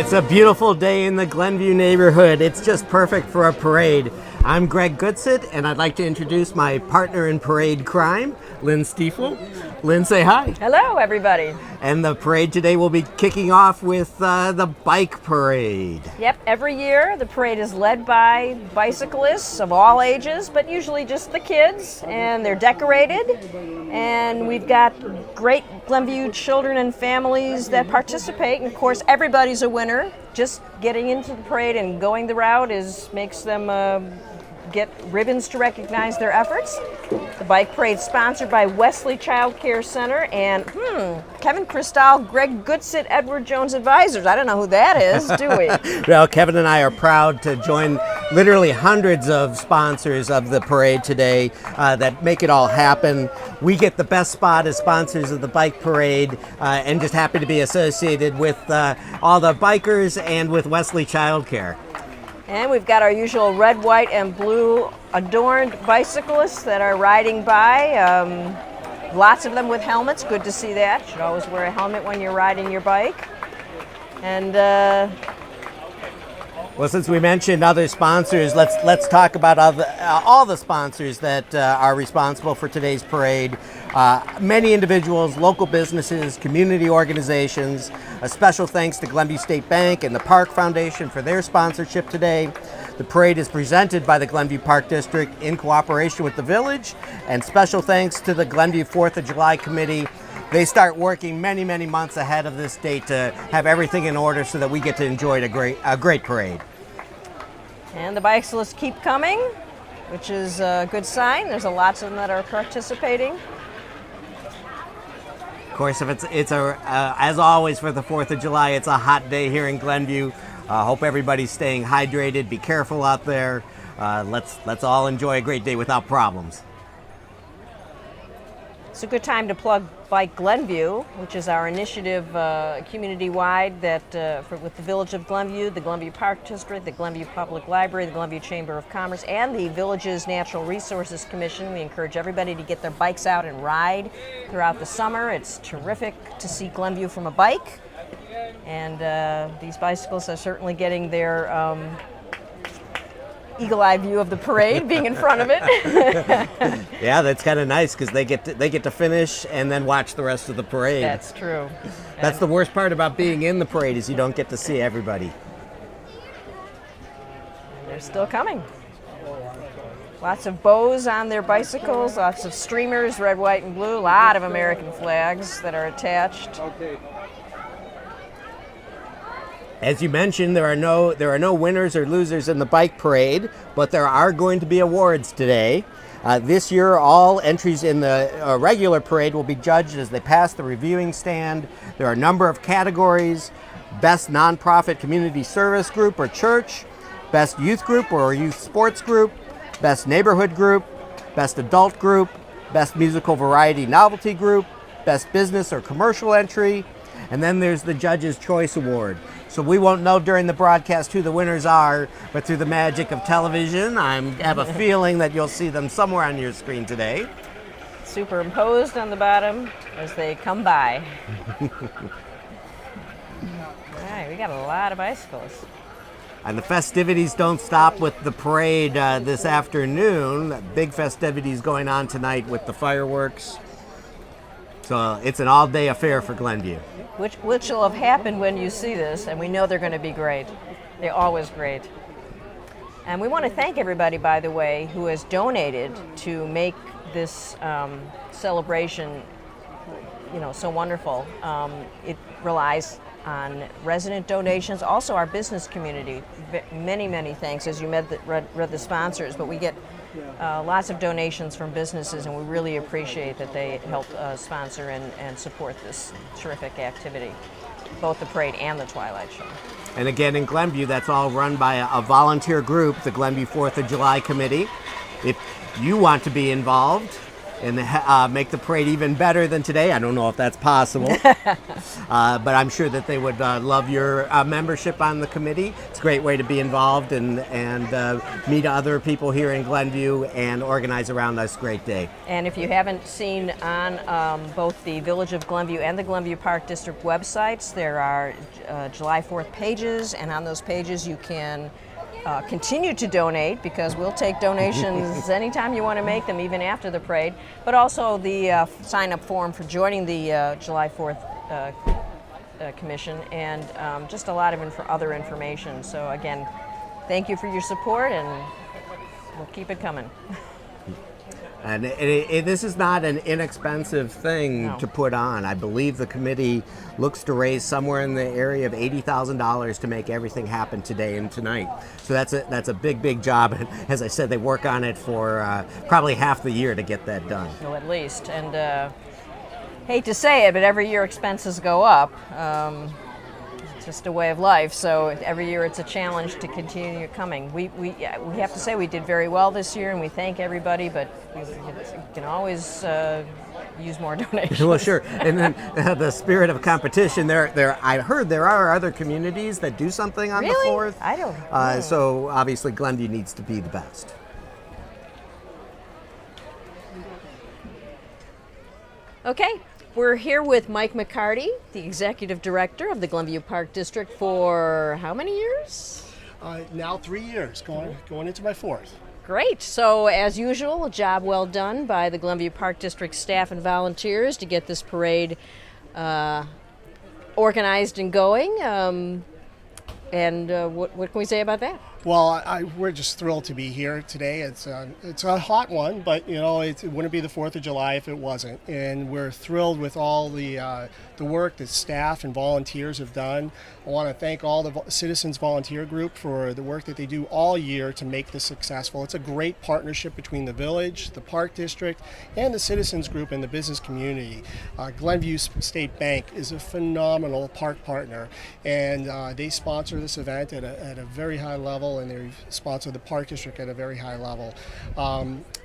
It's a beautiful day in the Glenview neighborhood. It's just perfect for a parade. I'm Greg Goodsitt, and I'd like to introduce my partner in parade crime, Lynne Stiefel. Lynne, say hi. Hello, everybody. And the parade today will be kicking off with the bike parade. Yep, every year the parade is led by bicyclists of all ages, but usually just the kids, and they're decorated. And we've got great Glenview children and families that participate, and of course everybody's a winner. Just getting into the parade and going the route makes them get ribbons to recognize their efforts. The bike parade sponsored by Wesley Child Care Center and Kevin Cristal, Greg Goodsitt, Edward Jones Advisors. I don't know who that is, do we? Well, Kevin and I are proud to join literally hundreds of sponsors of the parade today that make it all happen. We get the best spot as sponsors of the bike parade and just happy to be associated with all the bikers and with Wesley Child Care. And we've got our usual red, white, and blue adorned bicyclists that are riding by. Lots of them with helmets. Good to see that. You should always wear a helmet when you're riding your bike. And well, since we mentioned other sponsors, let's talk about all the sponsors that are responsible for today's parade. Many individuals, local businesses, community organizations. A special thanks to Glenview State Bank and the Park Foundation for their sponsorship today. The parade is presented by the Glenview Park District in cooperation with the village, and special thanks to the Glenview 4th of July Committee. They start working many, many months ahead of this date to have everything in order so that we get to enjoy a great parade. And the bicyclists keep coming, which is a good sign. There's lots of them that are participating. Of course, if it's as always for the 4th of July, it's a hot day here in Glenview. Hope everybody's staying hydrated. Be careful out there. Let's all enjoy a great day without problems. It's a good time to plug Bike Glenview, which is our initiative community-wide with the Village of Glenview, the Glenview Park District, the Glenview Public Library, the Glenview Chamber of Commerce, and the Village's Natural Resources Commission. We encourage everybody to get their bikes out and ride throughout the summer. It's terrific to see Glenview from a bike, and these bicycles are certainly getting their eagle-eye view of the parade, being in front of it. Yeah, that's kind of nice because they get to finish and then watch the rest of the parade. That's true. That's the worst part about being in the parade is you don't get to see everybody. And they're still coming. Lots of bows on their bicycles, lots of streamers, red, white, and blue. A lot of American flags that are attached. As you mentioned, there are no winners or losers in the bike parade, but there are going to be awards today. This year, all entries in the regular parade will be judged as they pass the reviewing stand. There are a number of categories: Best Nonprofit Community Service Group or Church, Best Youth Group or Youth Sports Group, Best Neighborhood Group, Best Adult Group, Best Musical Variety Novelty Group, Best Business or Commercial Entry, and then there's the Judge's Choice Award. So we won't know during the broadcast who the winners are, but through the magic of television, I have a feeling that you'll see them somewhere on your screen today. Superimposed on the bottom as they come by. All right, we got a lot of bicycles. And the festivities don't stop with the parade this afternoon. Big festivities going on tonight with the fireworks. So it's an all-day affair for Glenview. Which will have happened when you see this, and we know they're going to be great. They're always great. And we want to thank everybody, by the way, who has donated to make this celebration, so wonderful. It relies on resident donations, also our business community. Many, many thanks, as you read the sponsors, but we get lots of donations from businesses, and we really appreciate that they help sponsor and support this terrific activity, both the parade and the Twilight Show. And again, in Glenview, that's all run by a volunteer group, the Glenview 4th of July Committee. If you want to be involved, and make the parade even better than today. I don't know if that's possible, but I'm sure that they would love your membership on the committee. It's a great way to be involved and meet other people here in Glenview and organize around this great day. And if you haven't seen on both the Village of Glenview and the Glenview Park District websites, there are July 4th pages, and on those pages you can continue to donate, because we'll take donations anytime you want to make them, even after the parade, but also the sign-up form for joining the July 4th Commission, and just a lot of other information. So again, thank you for your support, and we'll keep it coming. And this is not an inexpensive thing to put on. I believe the committee looks to raise somewhere in the area of $80,000 to make everything happen today and tonight. So that's a big job. And as I said, they work on it for probably half the year to get that done. Well, at least. And hate to say it, but every year expenses go up. It's just a way of life. So every year it's a challenge to continue coming. We have to say we did very well this year, and we thank everybody, but you can always use more donations. Well, sure. And then the spirit of competition, I heard there are other communities that do something on the 4th. I don't. So obviously Glenview needs to be the best. Okay. We're here with Mike McCarty, the Executive Director of the Glenview Park District for how many years? Now 3 years, going into my 4th. Great. So as usual, a job well done by the Glenview Park District staff and volunteers to get this parade organized and going. What can we say about that? Well, we're just thrilled to be here today. It's a hot one, but it wouldn't be the 4th of July if it wasn't. And we're thrilled with all the work that staff and volunteers have done. I want to thank all the Citizens Volunteer Group for the work that they do all year to make this successful. It's a great partnership between the village, the Park District, and the Citizens Group and the business community. Glenview State Bank is a phenomenal park partner, and they sponsor this event at a very high level, and they sponsor the Park District at a very high level.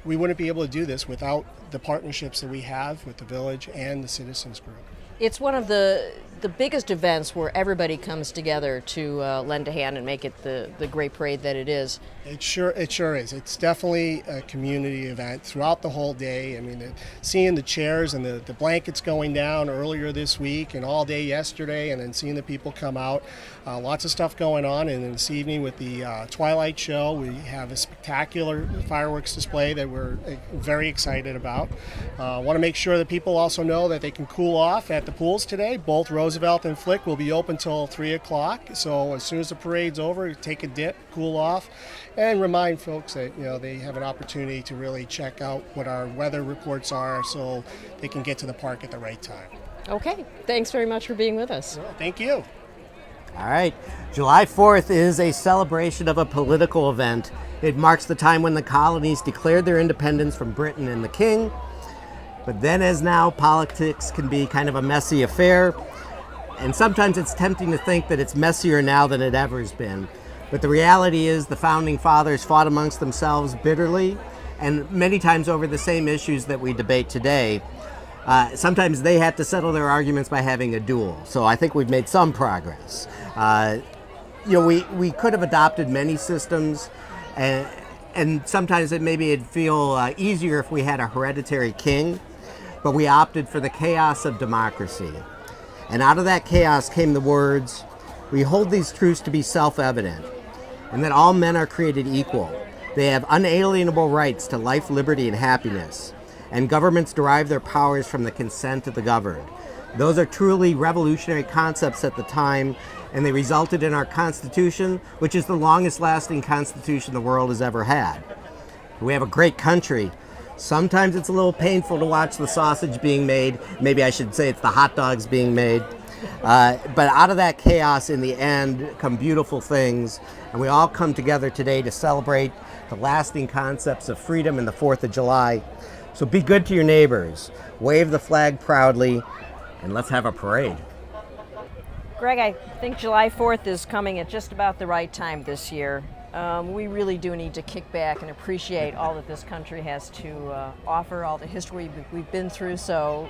We wouldn't be able to do this without the partnerships that we have with the village and the Citizens Group. It's one of the biggest events where everybody comes together to lend a hand and make it the great parade that it is. It sure is. It's definitely a community event throughout the whole day. I mean, seeing the chairs and the blankets going down earlier this week and all day yesterday, and then seeing the people come out. Lots of stuff going on. And then this evening with the Twilight Show, we have a spectacular fireworks display that we're very excited about. Want to make sure that people also know that they can cool off at the pools today. Both Roosevelt and Flick will be open till 3 o'clock. So as soon as the parade's over, take a dip, cool off, and remind folks that they have an opportunity to really check out what our weather reports are so they can get to the park at the right time. Okay, thanks very much for being with us. Well, thank you. All right. July 4th is a celebration of a political event. It marks the time when the colonies declared their independence from Britain and the King. But then as now, politics can be kind of a messy affair. And sometimes it's tempting to think that it's messier now than it ever has been. But the reality is the Founding Fathers fought amongst themselves bitterly, and many times over the same issues that we debate today. Sometimes they had to settle their arguments by having a duel. So I think we've made some progress. We could have adopted many systems, and sometimes it'd feel easier if we had a hereditary king, but we opted for the chaos of democracy. And out of that chaos came the words, "We hold these truths to be self-evident, and that all men are created equal. They have unalienable rights to life, liberty, and happiness, and governments derive their powers from the consent of the governed. Those are truly revolutionary concepts at the time, and they resulted in our Constitution, which is the longest-lasting Constitution the world has ever had. We have a great country. Sometimes it's a little painful to watch the sausage being made. Maybe I should say it's the hot dogs being made. But out of that chaos, in the end, come beautiful things. And we all come together today to celebrate the lasting concepts of freedom and the 4th of July. So be good to your neighbors. Wave the flag proudly, and let's have a parade." Greg, I think July 4th is coming at just about the right time this year. we really do need to kick back and appreciate all that this country has to offer, all the history we've been through. So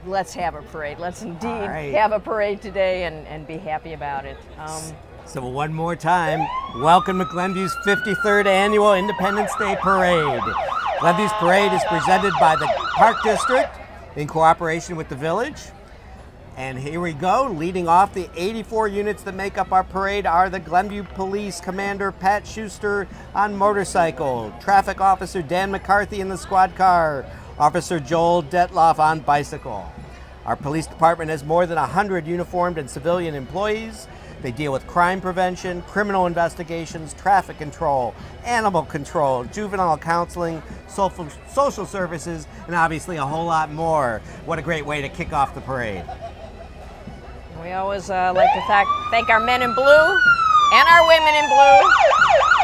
let's have a parade. Let's indeed have a parade today and be happy about it. So one more time, welcome to Glenview's 53rd Annual Independence Day Parade. Glenview's parade is presented by the Park District in cooperation with the village. And here we go. Leading off, the 84 units that make up our parade are the Glenview Police Commander Pat Schuster on motorcycle, Traffic Officer Dan McCarthy in the squad car, Officer Joel Detloff on bicycle. Our police department has more than 100 uniformed and civilian employees. They deal with crime prevention, criminal investigations, traffic control, animal control, juvenile counseling, social services, and obviously a whole lot more. What a great way to kick off the parade. We always like to thank our men in blue and our women in blue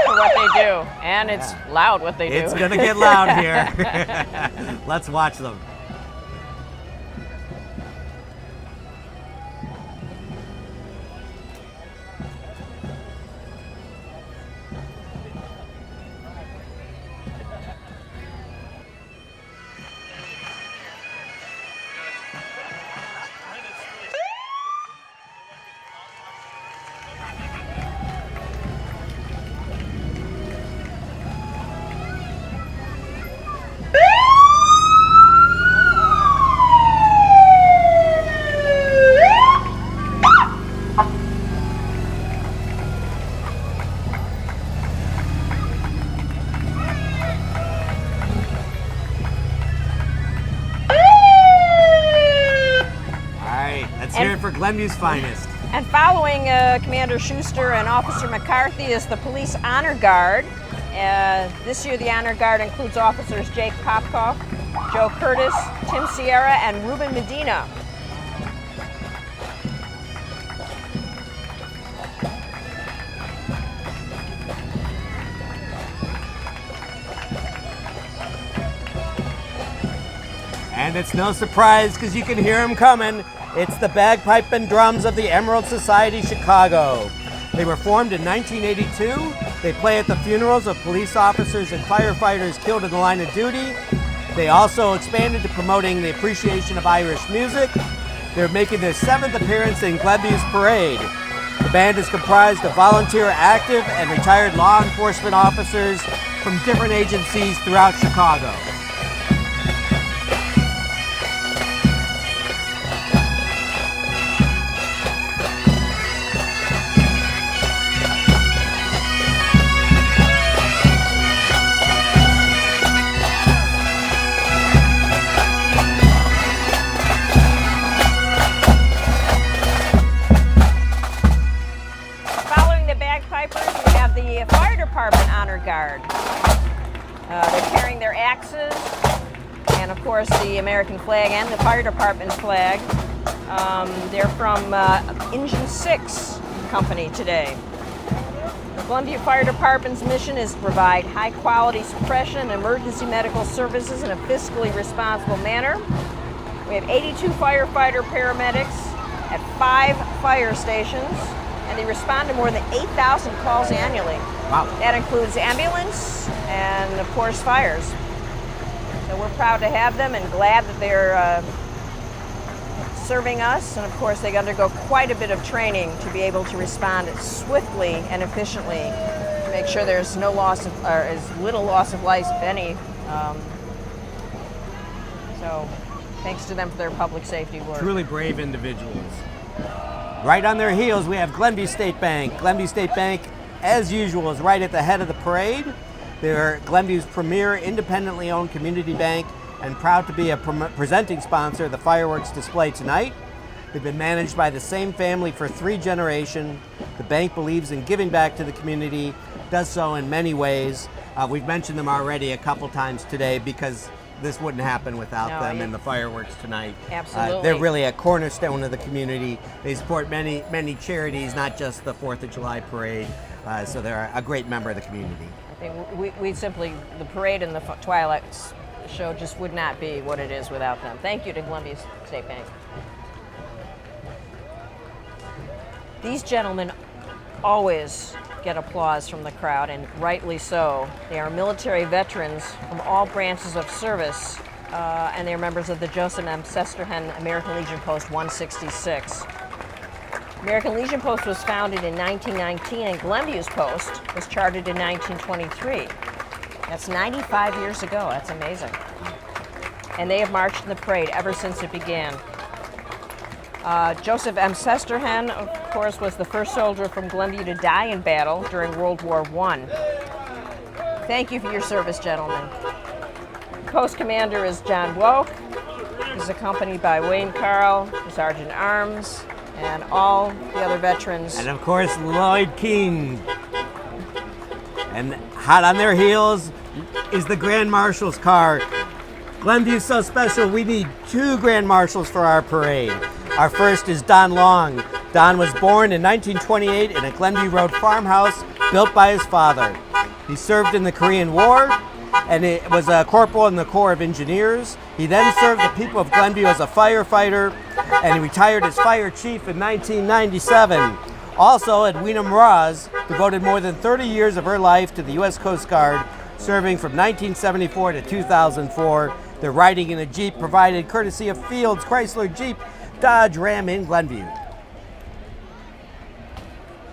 for what they do. And it's loud what they do. It's going to get loud here. Let's watch them. Let's hear it for Glenview's finest. And following Commander Schuster and Officer McCarthy is the Police Honor Guard. This year the Honor Guard includes Officers Jake Popkoff, Joe Curtis, Tim Sierra, and Ruben Medina. And it's no surprise because you can hear them coming. It's the bagpipe and drums of the Emerald Society Chicago. They were formed in 1982. They play at the funerals of police officers and firefighters killed in the line of duty. They also expanded to promoting the appreciation of Irish music. They're making their 7th appearance in Glenview's parade. The band is comprised of volunteer, active, and retired law enforcement officers from different agencies throughout Chicago. The Fire Department Honor Guard. They're carrying their axes and, of course, the American flag and the Fire Department's flag. They're from Engine 6 Company today. The Glenview Fire Department's mission is to provide high-quality suppression and emergency medical services in a fiscally responsible manner. We have 82 firefighter paramedics at 5 fire stations, and they respond to more than 8,000 calls annually. Wow. That includes ambulance and, of course, fires. So we're proud to have them and glad that they're serving us. And, of course, they undergo quite a bit of training to be able to respond swiftly and efficiently to make sure there's no loss of, or as little loss of life, if any. So thanks to them for their public safety work. Truly brave individuals. Right on their heels, we have Glenview State Bank. Glenview State Bank, as usual, is right at the head of the parade. They're Glenview's premier independently owned community bank and proud to be a presenting sponsor of the fireworks display tonight. They've been managed by the same family for 3 generations. The bank believes in giving back to the community, does so in many ways. We've mentioned them already a couple times today because this wouldn't happen without them and the fireworks tonight. Absolutely. They're really a cornerstone of the community. They support many charities, not just the 4th of July parade. So they're a great member of the community. I think we simply, the parade and the Twilight show just would not be what it is without them. Thank you to Glenview State Bank. These gentlemen always get applause from the crowd, and rightly so. They are military veterans from all branches of service, and they are members of the Joseph M. Sesterhen American Legion Post 166. American Legion Post was founded in 1919, and Glenview's Post was chartered in 1923. That's 95 years ago. That's amazing. And they have marched in the parade ever since it began. Joseph M. Sesterhen, of course, was the first soldier from Glenview to die in battle during World War I. Thank you for your service, gentlemen. Post commander is John Woke. He's accompanied by Wayne Carl, the Sergeant at Arms, and all the other veterans. And of course, Lloyd Keene. And hot on their heels is the Grand Marshal's car. Glenview's so special, we need 2 Grand Marshals for our parade. Our first is Don Long. Don was born in 1928 in a Glenview Road farmhouse built by his father. He served in the Korean War and it was a corporal in the Corps of Engineers. He then served the people of Glenview as a firefighter, and he retired as fire chief in 1997. Also, Edwina Mraz devoted more than 30 years of her life to the U.S. Coast Guard, serving from 1974 to 2004. Their riding in a Jeep provided courtesy of Fields, Chrysler, Jeep, Dodge, Ram in Glenview.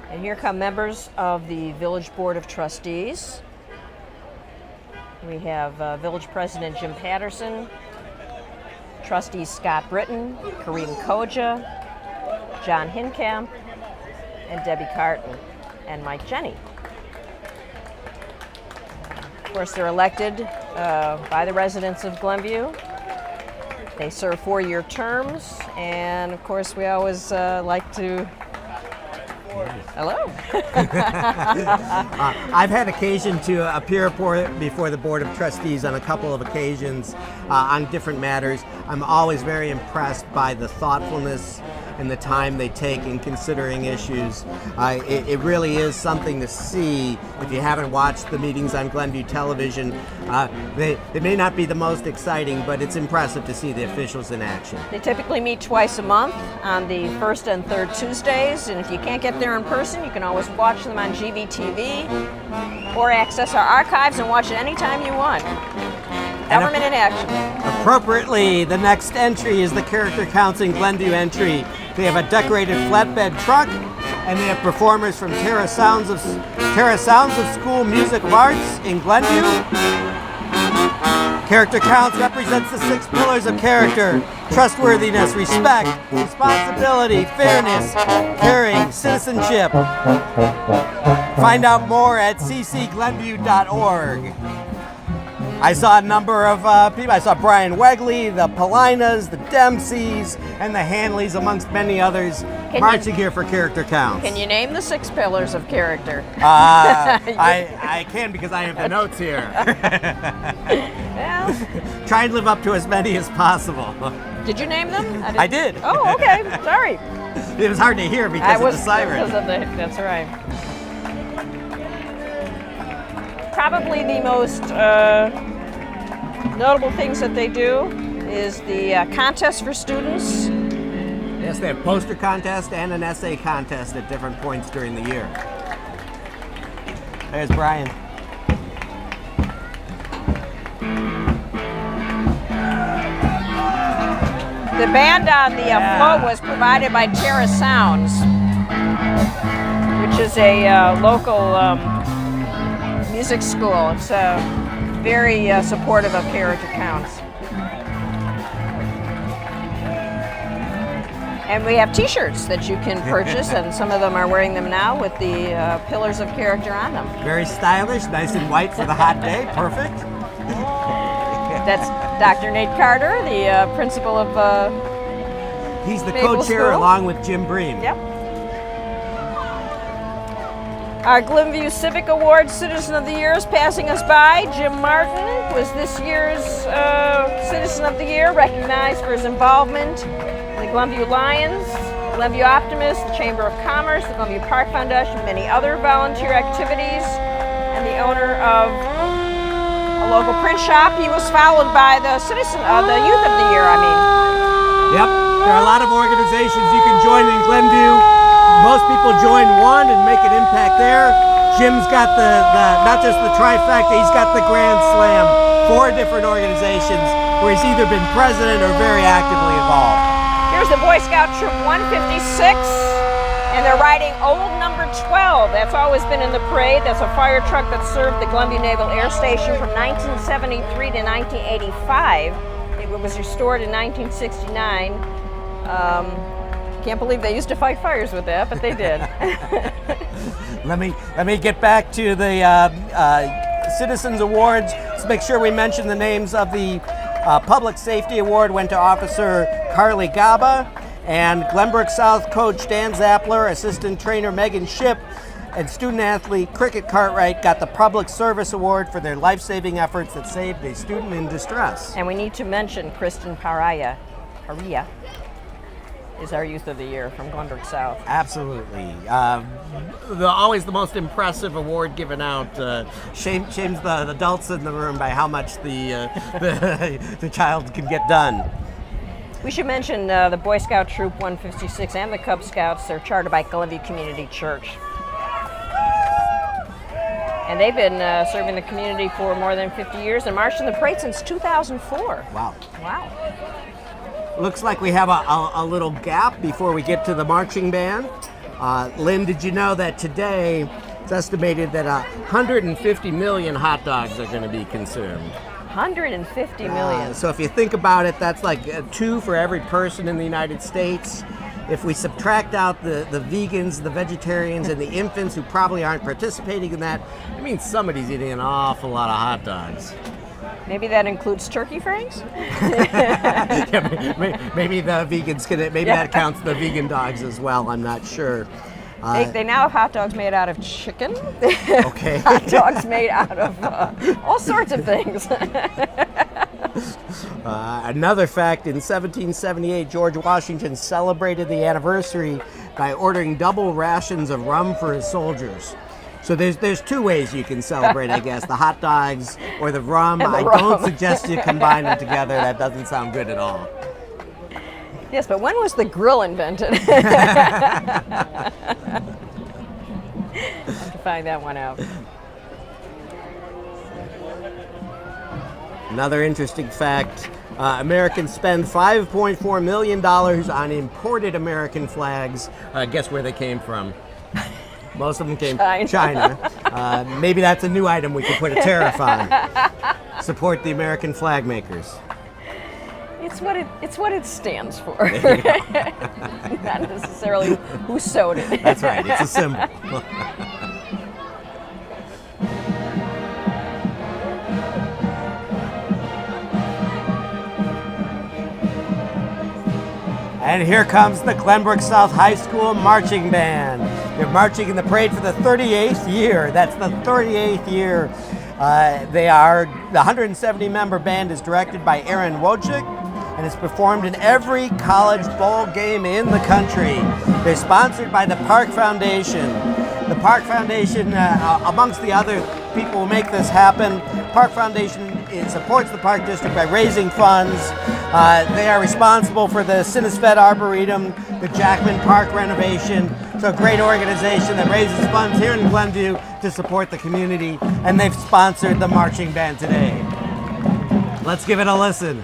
And here come members of the Village Board of Trustees. We have Village President Jim Patterson, Trustees Scott Britton, Kareem Koja, John Hinkamp, and Debbie Carton, and Mike Jenny. Of course, they're elected by the residents of Glenview. They serve 4-year terms, and of course, we always like to. Hello. I've had occasion to appear before the Board of Trustees on a couple of occasions on different matters. I'm always very impressed by the thoughtfulness and the time they take in considering issues. It really is something to see if you haven't watched the meetings on Glenview television. They may not be the most exciting, but it's impressive to see the officials in action. They typically meet twice a month on the first and third Tuesdays, and if you can't get there in person, you can always watch them on GVTV or access our archives and watch it anytime you want. Government in action. Appropriately, the next entry is the Character Counts in Glenview entry. They have a decorated flatbed truck, and they have performers from Terra Sounds of School Music of Arts in Glenview. Character Counts represents the 6 pillars of character: trustworthiness, respect, responsibility, fairness, caring, citizenship. Find out more at ccglenview.org. I saw a number of people. I saw Brian Wegley, the Polinas, the Dempseys, and the Hanleys, amongst many others, marching here for Character Counts. Can you name the 6 pillars of character? I can, because I have the notes here. Well, Try and live up to as many as possible. did you name them? I did. Oh, okay. Sorry. It was hard to hear because of the siren. That's right. Probably the most notable things that they do is the contest for students. Yes, they have poster contest and an essay contest at different points during the year. There's Brian. The band on the float was provided by Terra Sounds, which is a local music school. It's very supportive of Character Counts. And we have t-shirts that you can purchase, and some of them are wearing them now with the pillars of character on them. Very stylish, nice and white for the hot day. Perfect. That's Dr. Nate Carter, the principal of He's the Maple co-chair School. along with Jim Bream. Yep. Our Glenview Civic Award Citizen of the Year is passing us by. Jim Martin was this year's Citizen of the Year, recognized for his involvement in the Glenview Lions, Glenview Optimists, the Chamber of Commerce, the Glenview Park Foundation, and many other volunteer activities, and the owner of a local print shop. He was followed by the Citizen of the Youth of the Year, Yep, there are a lot of organizations you can join in Glenview. Most people join one and make an impact there. Jim's got the not just the trifecta, he's got the Grand Slam. 4 different organizations where he's either been president or very actively involved. Here's the Boy Scout Troop 156, and they're riding old number 12. That's always been in the parade. That's a fire truck that served the Glenview Naval Air Station from 1973 to 1985. It was restored in 1969. Can't believe they used to fight fires with that, but they did. Let me get back to the Citizens Awards. Let's make sure we mention the names of the Public Safety Award went to Officer Carly Gaba, and Glenbrook South coach Dan Zappler, assistant trainer Megan Ship, and student athlete Cricket Cartwright got the Public Service Award for their life-saving efforts that saved a student in distress. And we need to mention Kristen Paria is our Youth of the Year from Glenbrook South. Absolutely. Always the most impressive award given out. Shames the adults in the room by how much the child can get done. We should mention the Boy Scout Troop 156 and the Cub Scouts. They're chartered by Glenview Community Church. And they've been serving the community for more than 50 years and marched in the parade since 2004. Wow. Wow. Looks like we have a little gap before we get to the marching band. Lynne, did you know that today it's estimated that 150 million hot dogs are going to be consumed? 150 million. So if you think about it, that's like 2 for every person in the United States. If we subtract out the vegans, the vegetarians, and the infants who probably aren't participating in that, it means somebody's eating an awful lot of hot dogs. Maybe that includes turkey franks? Yeah, maybe the vegans that counts the vegan dogs as well. I'm not sure. They now have hot dogs made out of chicken. Okay. Hot dogs made out of all sorts of things. Another fact, in 1778, George Washington celebrated the anniversary by ordering double rations of rum for his soldiers. So there's 2 ways you can celebrate, I guess, the hot dogs or the rum. Don't suggest you combine them together. That doesn't sound good at all. Yes, but when was the grill invented? Have to find that one out. Another interesting fact, Americans spend $5.4 million on imported American flags. Guess where they came from? Most of them came from China. Maybe that's a new item we could put a tariff on. Support the American flag makers. It's what it stands for. Not necessarily who sewed it. That's right, it's a symbol. And here comes the Glenbrook South High School Marching Band. They're marching in the parade for the 38th year. That's the 38th year. The 170-member band is directed by Aaron Wojcik and is performed in every college bowl game in the country. They're sponsored by the Park Foundation. The Park Foundation, amongst the other people who make this happen, Park Foundation supports the Park District by raising funds. They are responsible for the Sinisfed Arboretum, the Jackman Park renovation. It's a great organization that raises funds here in Glenview to support the community, and they've sponsored the marching band today. Let's give it a listen.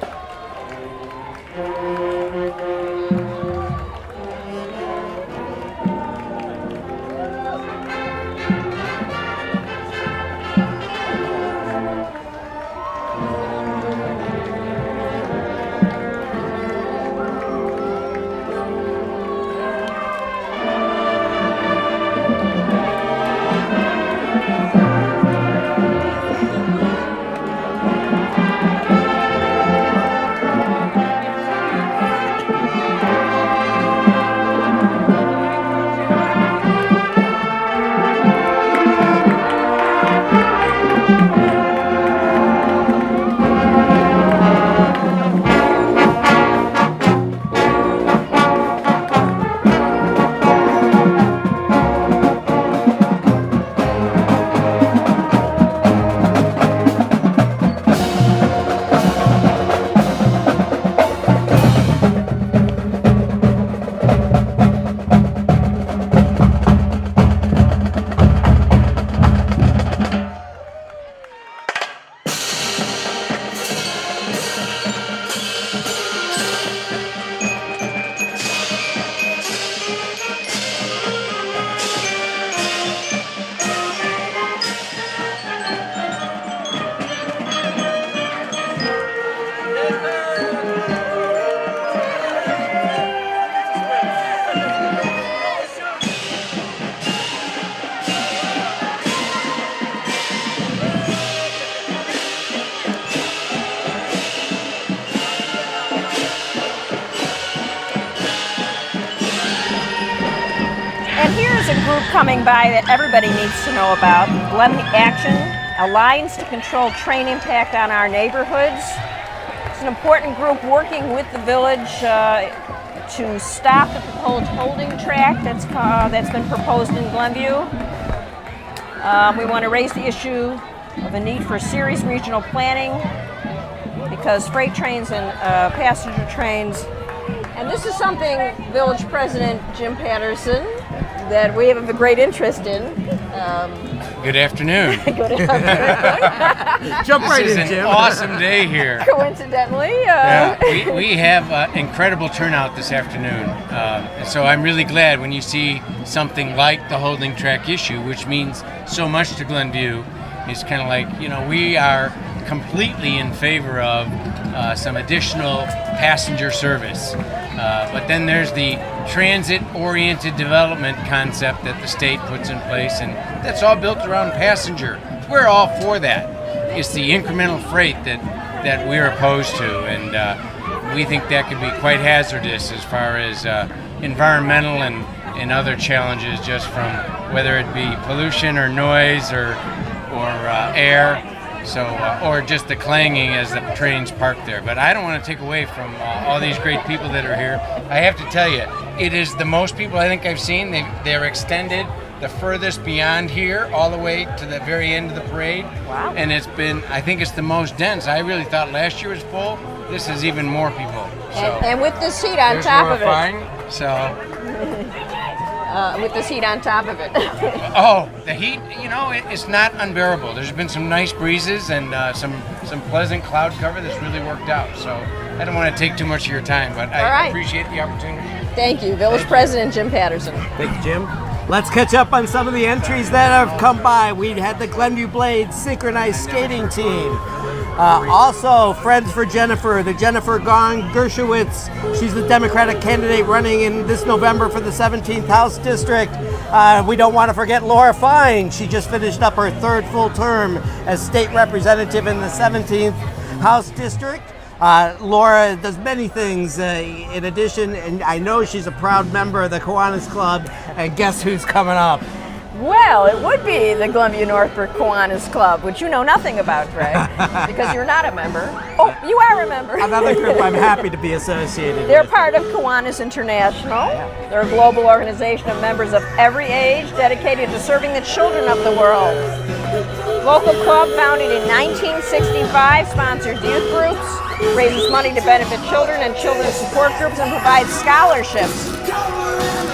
coming by that everybody needs to know about. Glenview Action Alliance to Control Train Impact on Our Neighborhoods. It's an important group working with the village to stop the proposed holding track that's been proposed in Glenview. We want to raise the issue of a need for serious regional planning because freight trains and passenger trains, and this is something Village President Jim Patterson that we have a great interest in. Good afternoon. Good afternoon. Jump right This is in, an Jim. awesome day here. Coincidentally, We have incredible turnout this afternoon. So I'm really glad when you see something like the holding track issue, which means so much to Glenview. It's kind of like, we are completely in favor of some additional passenger service. But then there's the transit-oriented development concept that the state puts in place, and that's all built around passenger. We're all for that. It's the incremental freight that we're opposed to, and we think that could be quite hazardous as far as environmental and other challenges, just from whether it be pollution or noise or air. So, or just the clanging as the trains park there. But I don't want to take away from all these great people that are here. I have to tell you, it is the most people I think I've seen. They're extended the furthest beyond here, all the way to the very end of the parade. Wow. And I think it's the most dense. I really thought last year was full. This is even more people. So and with the seat on there's top more of it. flying, so. With the seat on top of it. Oh, the heat, it's not unbearable. There's been some nice breezes and some pleasant cloud cover that's really worked out. So I don't want to take too much of your time, but I appreciate the opportunity. Thank you. Village President Jim Patterson. Thank you, Jim. Let's catch up on some of the entries that have come by. We had the Glenview Blades synchronized skating team. Also, Friends for Jennifer, the Jennifer Gong Gershowitz. She's the Democratic candidate running in this November for the 17th House District. We don't want to forget Laura Fine. She just finished up her third full term as state representative in the 17th House District. Laura does many things in addition, and I know she's a proud member of the Kiwanis Club. And guess who's coming up? Well, it would be the Glenview Northbrook Kiwanis Club, which you know nothing about, Greg, because you're not a member. Oh, you are a member. Another group I'm happy to be associated They're with. part of Kiwanis International. They're a global organization of members of every age dedicated to serving the children of the world. Local club founded in 1965, sponsors youth groups, raises money to benefit children and children's support groups, and provides scholarships.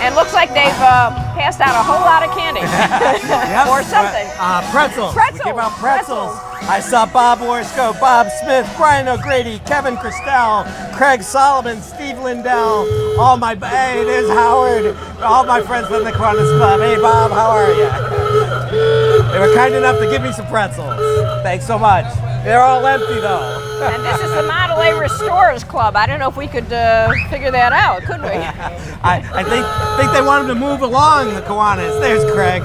And looks like they've passed out a whole lot of candy. Yep. Or something. Pretzels. Pretzels. We give out pretzels. I saw Bob Orsko, Bob Smith, Brian O'Grady, Kevin Christel, Craig Solomon, Steve Lindell, hey, there's Howard, all my friends from the Kiwanis Club. Hey, Bob, how are you? They were kind enough to give me some pretzels. Thanks so much. They're all empty, though. And this is the Model A Restorers Club. I don't know if we could figure that out, could we? I think they wanted to move along, the Kiwanis. There's Craig.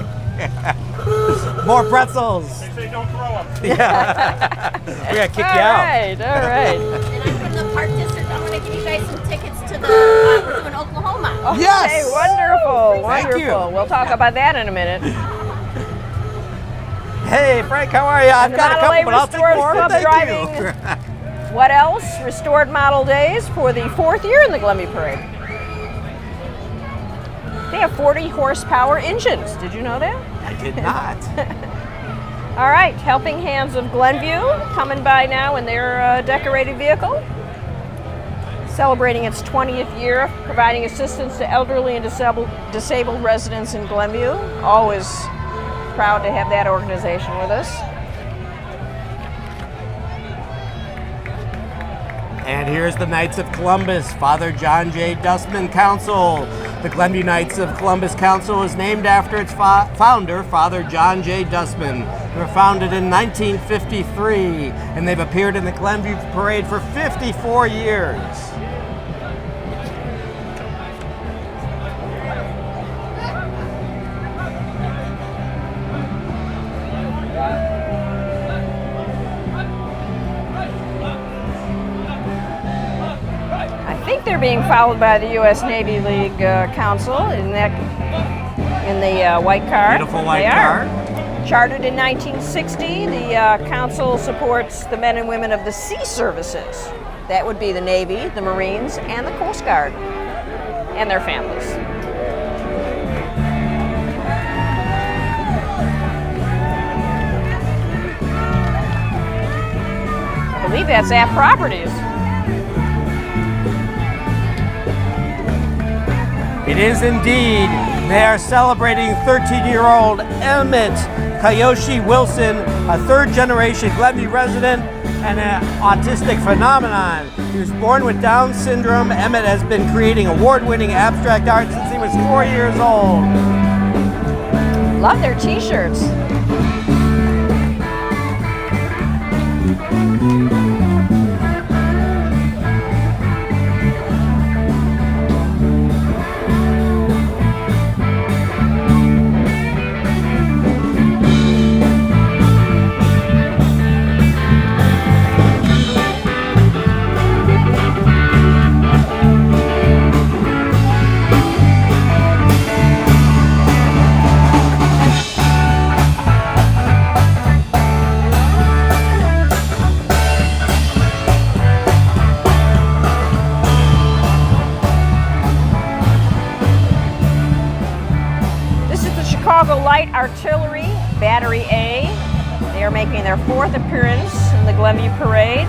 More pretzels. They say don't throw them. Yeah. We gotta kick you All out. right, all right. And I'm from the Park District. I want to give you guys some tickets to the we're doing Oklahoma. Yes. Okay, wonderful, Thank wonderful. you. We'll talk about that in a minute. Hey, Frank, how are you? I've the got a Model A couple, but I'll take Restorers more. Club Thank driving. you. What else? Restored model days for the 4th year in the Glenview Parade. They have 40 horsepower engines. Did you know that? I did not. All right, Helping Hands of Glenview coming by now in their decorated vehicle. Celebrating its 20th year, providing assistance to elderly and disabled residents in Glenview. Always proud to have that organization with us. And here's the Knights of Columbus, Father John J. Dustman Council. The Glenview Knights of Columbus Council is named after its founder, Father John J. Dustman. They were founded in 1953, and they've appeared in the Glenview Parade for 54 years. I think they're being followed by the U.S. Navy League Council. Isn't that in the white car. Beautiful white They car. are. Chartered in 1960, the council supports the men and women of the sea services. That would be the Navy, the Marines, and the Coast Guard, and their families. I believe that's at Properties. It is indeed. They are celebrating 13-year-old Emmett Kayoshi Wilson, a third-generation Glenview resident and an autistic phenomenon. He was born with Down syndrome. Emmett has been creating award-winning abstract art since he was 4 years old. Love their t-shirts. Chicago Light Artillery, Battery A. They are making their 4th appearance in the Glenview Parade.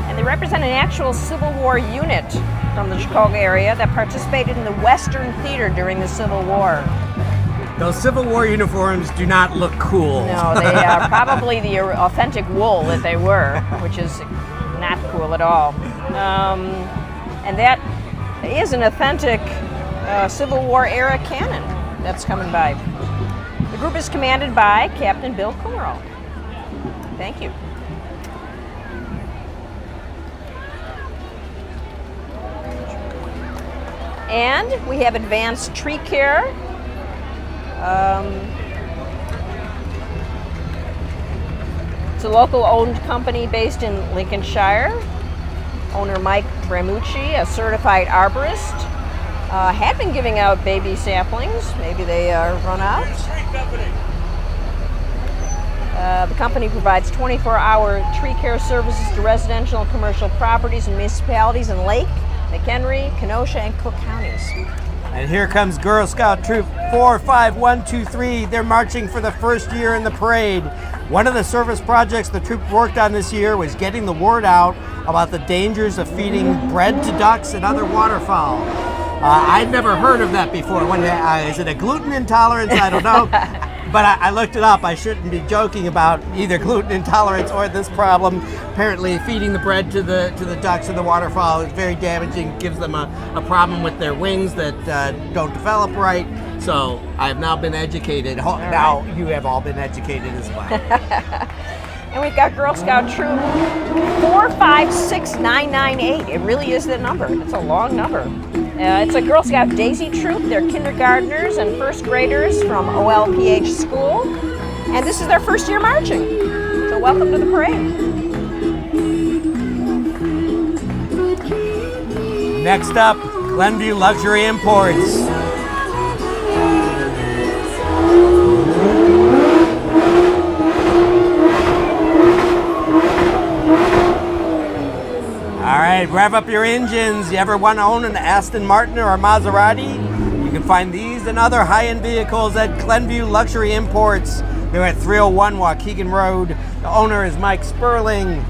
And they represent an actual Civil War unit from the Chicago area that participated in the Western Theater during the Civil War. Those Civil War uniforms do not look cool. No, they are probably the authentic wool that they were, which is not cool at all. And that is an authentic Civil War era cannon that's coming by. The group is commanded by Captain Bill Kummerow. Thank you. And we have advanced tree care. It's a local owned company based in Lincolnshire. Owner Mike Bramucci, a certified arborist. Had been giving out baby saplings. Maybe they run out. The company provides 24-hour tree care services to residential and commercial properties and municipalities in Lake, McHenry, Kenosha, and Cook counties. And here comes Girl Scout Troop 45123. They're marching for the first year in the parade. One of the service projects the troop worked on this year was getting the word out about the dangers of feeding bread to ducks and other waterfowl. I'd never heard of that before. Is it a gluten intolerance? I don't know. But I looked it up. I shouldn't be joking about either gluten intolerance or this problem. Apparently, feeding the bread to the ducks and the waterfowl is very damaging. Gives them a problem with their wings that don't develop right. So I have now been educated. Now you have all been educated as well. And we've got Girl Scout Troop 456998. It really is the number. It's a long number. It's a Girl Scout Daisy Troop. They're kindergartners and first graders from OLPH school. And this is their first year marching. So welcome to the parade. Next up, Glenview Luxury Imports. All right, rev up your engines. You ever want to own an Aston Martin or a Maserati? You can find these and other high-end vehicles at Glenview Luxury Imports. They're at 301 Waukegan Road. The owner is Mike Sperling.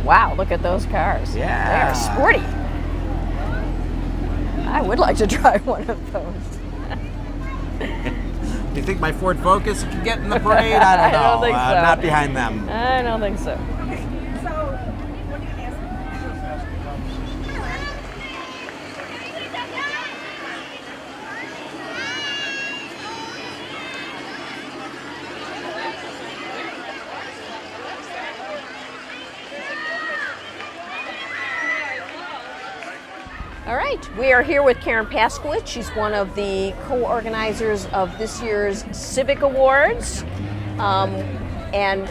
Wow, look at those cars. Yeah. They are sporty. I would like to drive one of those. Do you think my Ford Focus can get in the parade? I don't know. I don't think so. Not behind them. I don't think so. All right, we are here with Karen Paskowitz. She's one of the co-organizers of this year's Civic Awards. And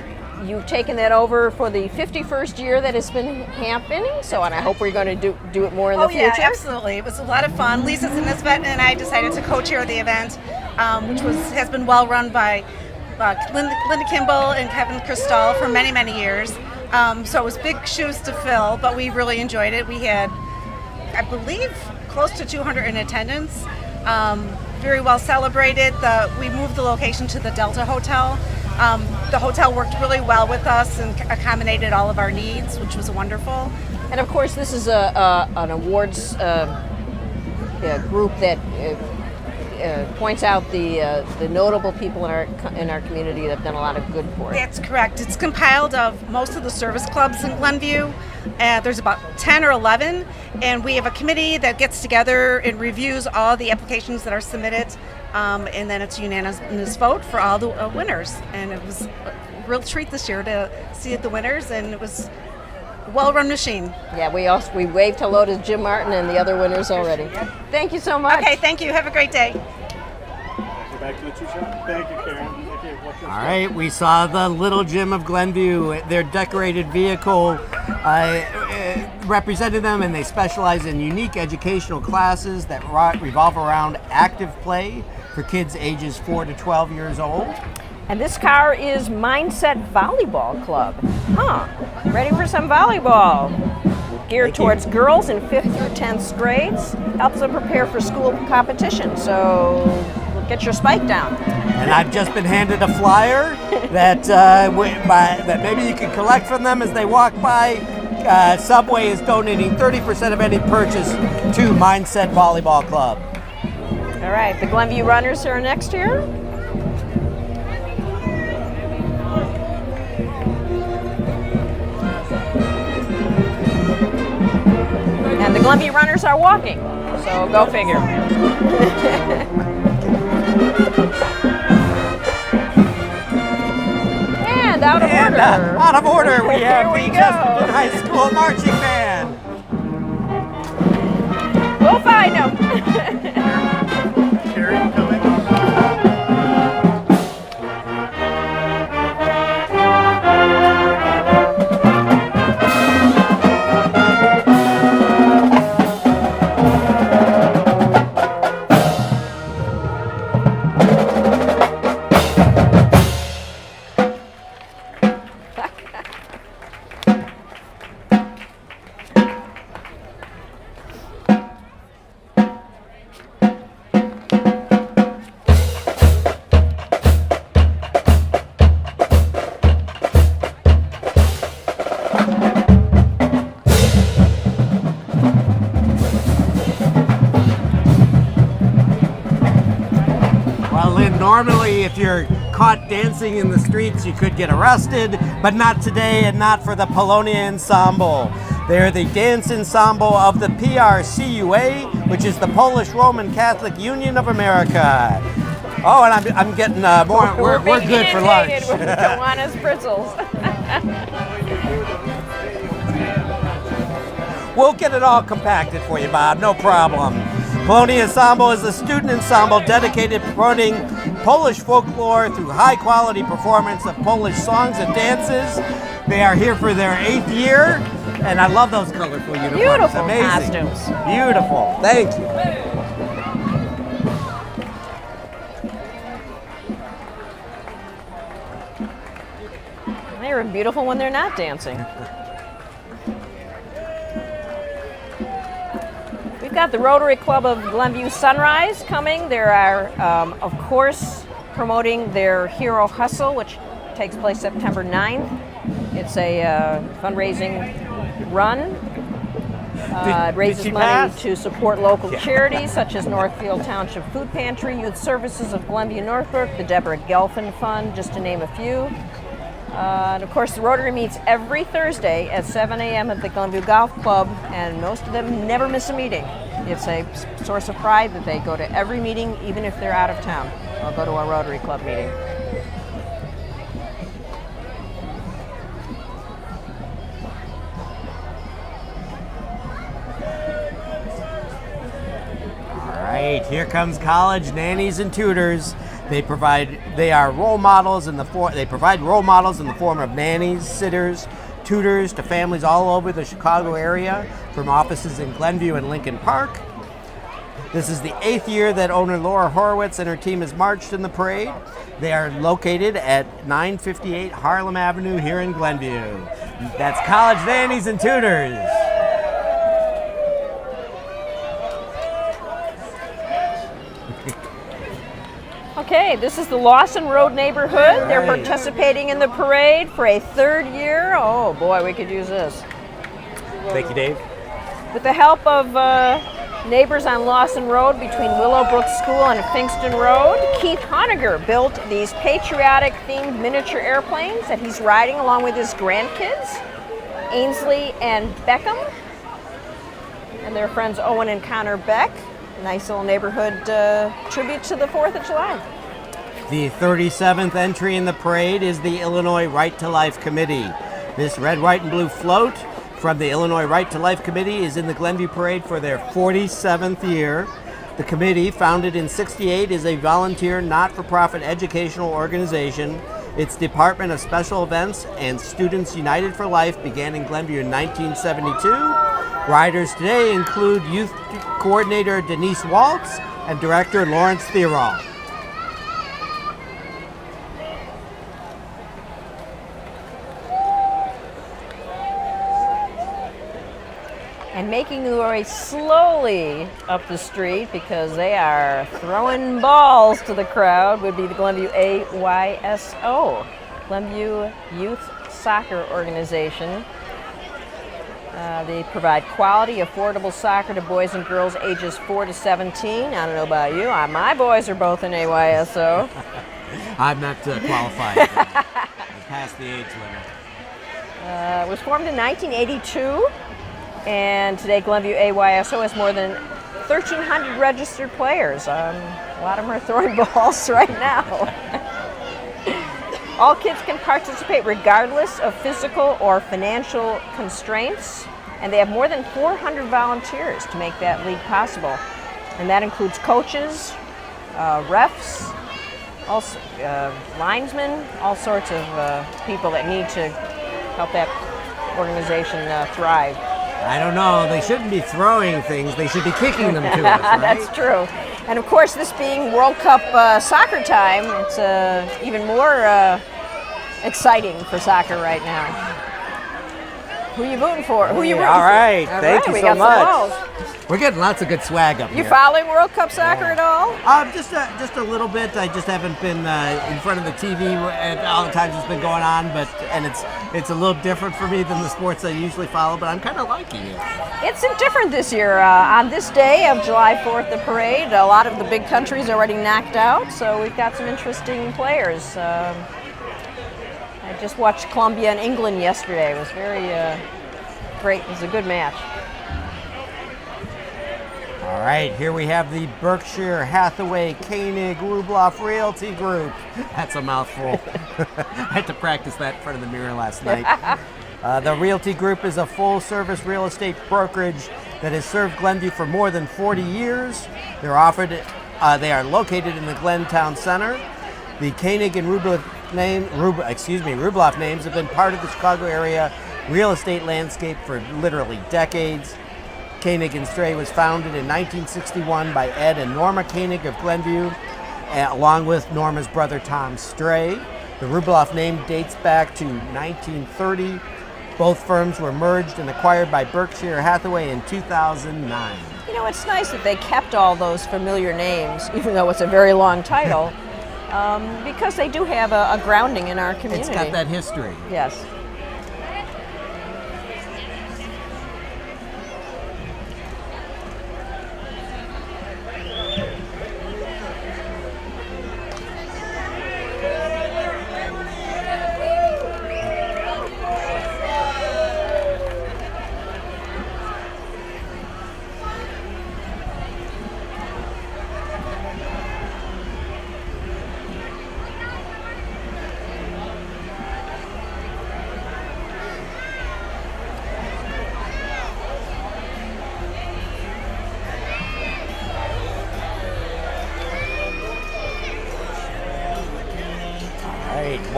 you've taken that over for the 51st year that it's been happening. So, and I hope we're going to do it more in the future. Yeah, absolutely. It was a lot of fun. Lisa Nisbet and I decided to co-chair the event, which has been well run by Linda Kimball and Kevin Cristal for many, many years. So it was big shoes to fill, but we really enjoyed it. We had, I believe, close to 200 in attendance. Very well celebrated. We moved the location to the Delta Hotel. The hotel worked really well with us and accommodated all of our needs, which was wonderful. And of course, this is an awards group that points out the notable people in our community that have done a lot of good for it. That's correct. It's compiled of most of the service clubs in Glenview. There's about 10 or 11, and we have a committee that gets together and reviews all the applications that are submitted, and then it's unanimous vote for all the winners. And it was a real treat this year to see the winners, and it was a well-run machine. Yeah, we waved hello to Jim Martin and the other winners already. Thank you so much. Okay, thank you. Have a great day. Back to the two shop. Thank you, Karen. Thank you. All right, we saw the Little Gym of Glenview. Their decorated vehicle represented them, and they specialize in unique educational classes that revolve around active play for kids ages 4 to 12 years old. And this car is Mindset Volleyball Club. Ready for some volleyball. Geared towards girls in 5th through 10th grades. Helps them prepare for school competition. So get your spike down. And I've just been handed a flyer that maybe you can collect from them as they walk by. Subway is donating 30% of any purchase to Mindset Volleyball Club. All right, the Glenview Runners are next here. And the Glenview Runners are walking, so go figure. And out of order. Out of order, we have Here we the go. Chesterton High School Marching Band. We'll find them. Karen coming. Well, Lynn, normally if you're caught dancing in the streets, you could get arrested, but not today and not for the Polonia Ensemble. They're the dance ensemble of the PRCUA, which is the Polish Roman Catholic Union of America. Oh, and I'm getting more. We're good for lunch. With Kiwanis pretzels. We'll get it all compacted for you, Bob. No problem. Polonia Ensemble is a student ensemble dedicated to promoting Polish folklore through high-quality performance of Polish songs and dances. They are here for their 8th year, and I love those colorful uniforms. Beautiful Amazing. costumes. Beautiful. Thank you. They're beautiful when they're not dancing. We've got the Rotary Club of Glenview Sunrise coming. They are, of course, promoting their Hero Hustle, which takes place September 9th. It's a fundraising run. It raises money to support local charities such as Northfield Township Food Pantry, Youth Services of Glenview Northbrook, the Deborah Gelfin Fund, just to name a few. And of course, the Rotary meets every Thursday at 7 a.m. at the Glenview Golf Club, and most of them never miss a meeting. It's a source of pride that they go to every meeting, even if they're out of town. They'll go to a Rotary Club meeting. All right, here comes college nannies and tutors. They are role models they provide role models in the form of nannies, sitters, tutors to families all over the Chicago area, from offices in Glenview and Lincoln Park. This is the 8th year that owner Laura Horowitz and her team has marched in the parade. They are located at 958 Harlem Avenue here in Glenview. That's College Nannies and Tutors. Okay, this is the Lawson Road neighborhood. They're Right. participating in the parade for a 3rd year. Oh boy, we could use this. Thank you, Dave. With the help of neighbors on Lawson Road between Willowbrook School and Kingston Road, Keith Honegger built these patriotic themed miniature airplanes that he's riding along with his grandkids, Ainsley and Beckham, and their friends Owen and Connor Beck. Nice little neighborhood tribute to the 4th of July. The 37th entry in the parade is the Illinois Right to Life Committee. This red, white, and blue float from the Illinois Right to Life Committee is in the Glenview Parade for their 47th year. The committee, founded in '68, is a volunteer, not-for-profit educational organization. Its Department of Special Events and Students United for Life began in Glenview in 1972. Riders today include Youth Coordinator Denise Waltz and Director Lawrence Theorall. And making their way slowly up the street because they are throwing balls to the crowd would be the Glenview AYSO, Glenview Youth Soccer Organization. They provide quality, affordable soccer to boys and girls ages 4 to 17. I don't know about you. My boys are both in AYSO. I'm not qualified. I'm past the age limit. It was formed in 1982, and today Glenview AYSO has more than 1,300 registered players. A lot of them are throwing balls right now. All kids can participate regardless of physical or financial constraints, and they have more than 400 volunteers to make that league possible. And that includes coaches, refs, also, linesmen, all sorts of people that need to help that organization thrive. I don't know. They shouldn't be throwing things. They should be kicking them to us, right? That's true. And of course, this being World Cup soccer time, it's even more exciting for soccer right now. Who are you rooting for? Who are you rooting All for? right. Thank you we so got some much. balls. We're getting lots of good swag up You here. following World Cup soccer at all? Just a little bit. I just haven't been in front of the TV at all the times it's been going on, and it's a little different for me than the sports I usually follow, but I'm kind of liking it. It's different this year. On this day of July 4th, the parade, a lot of the big countries already knocked out, so we've got some interesting players. I just watched Colombia and England yesterday. It was very great. It was a good match. All right, here we have the Berkshire Hathaway Koenig Rubloff Realty Group. That's a mouthful. I had to practice that in front of the mirror last night. The Realty Group is a full-service real estate brokerage that has served Glenview for more than 40 years. They are located in the Glen Town Center. The Koenig and Rubloff names have been part of the Chicago area real estate landscape for literally decades. Koenig & Stray was founded in 1961 by Ed and Norma Koenig of Glenview, along with Norma's brother Tom Stray. The Rubloff name dates back to 1930. Both firms were merged and acquired by Berkshire Hathaway in 2009. You know, it's nice that they kept all those familiar names, even though it's a very long title, because they do have a grounding in our community. It's got that history. Yes.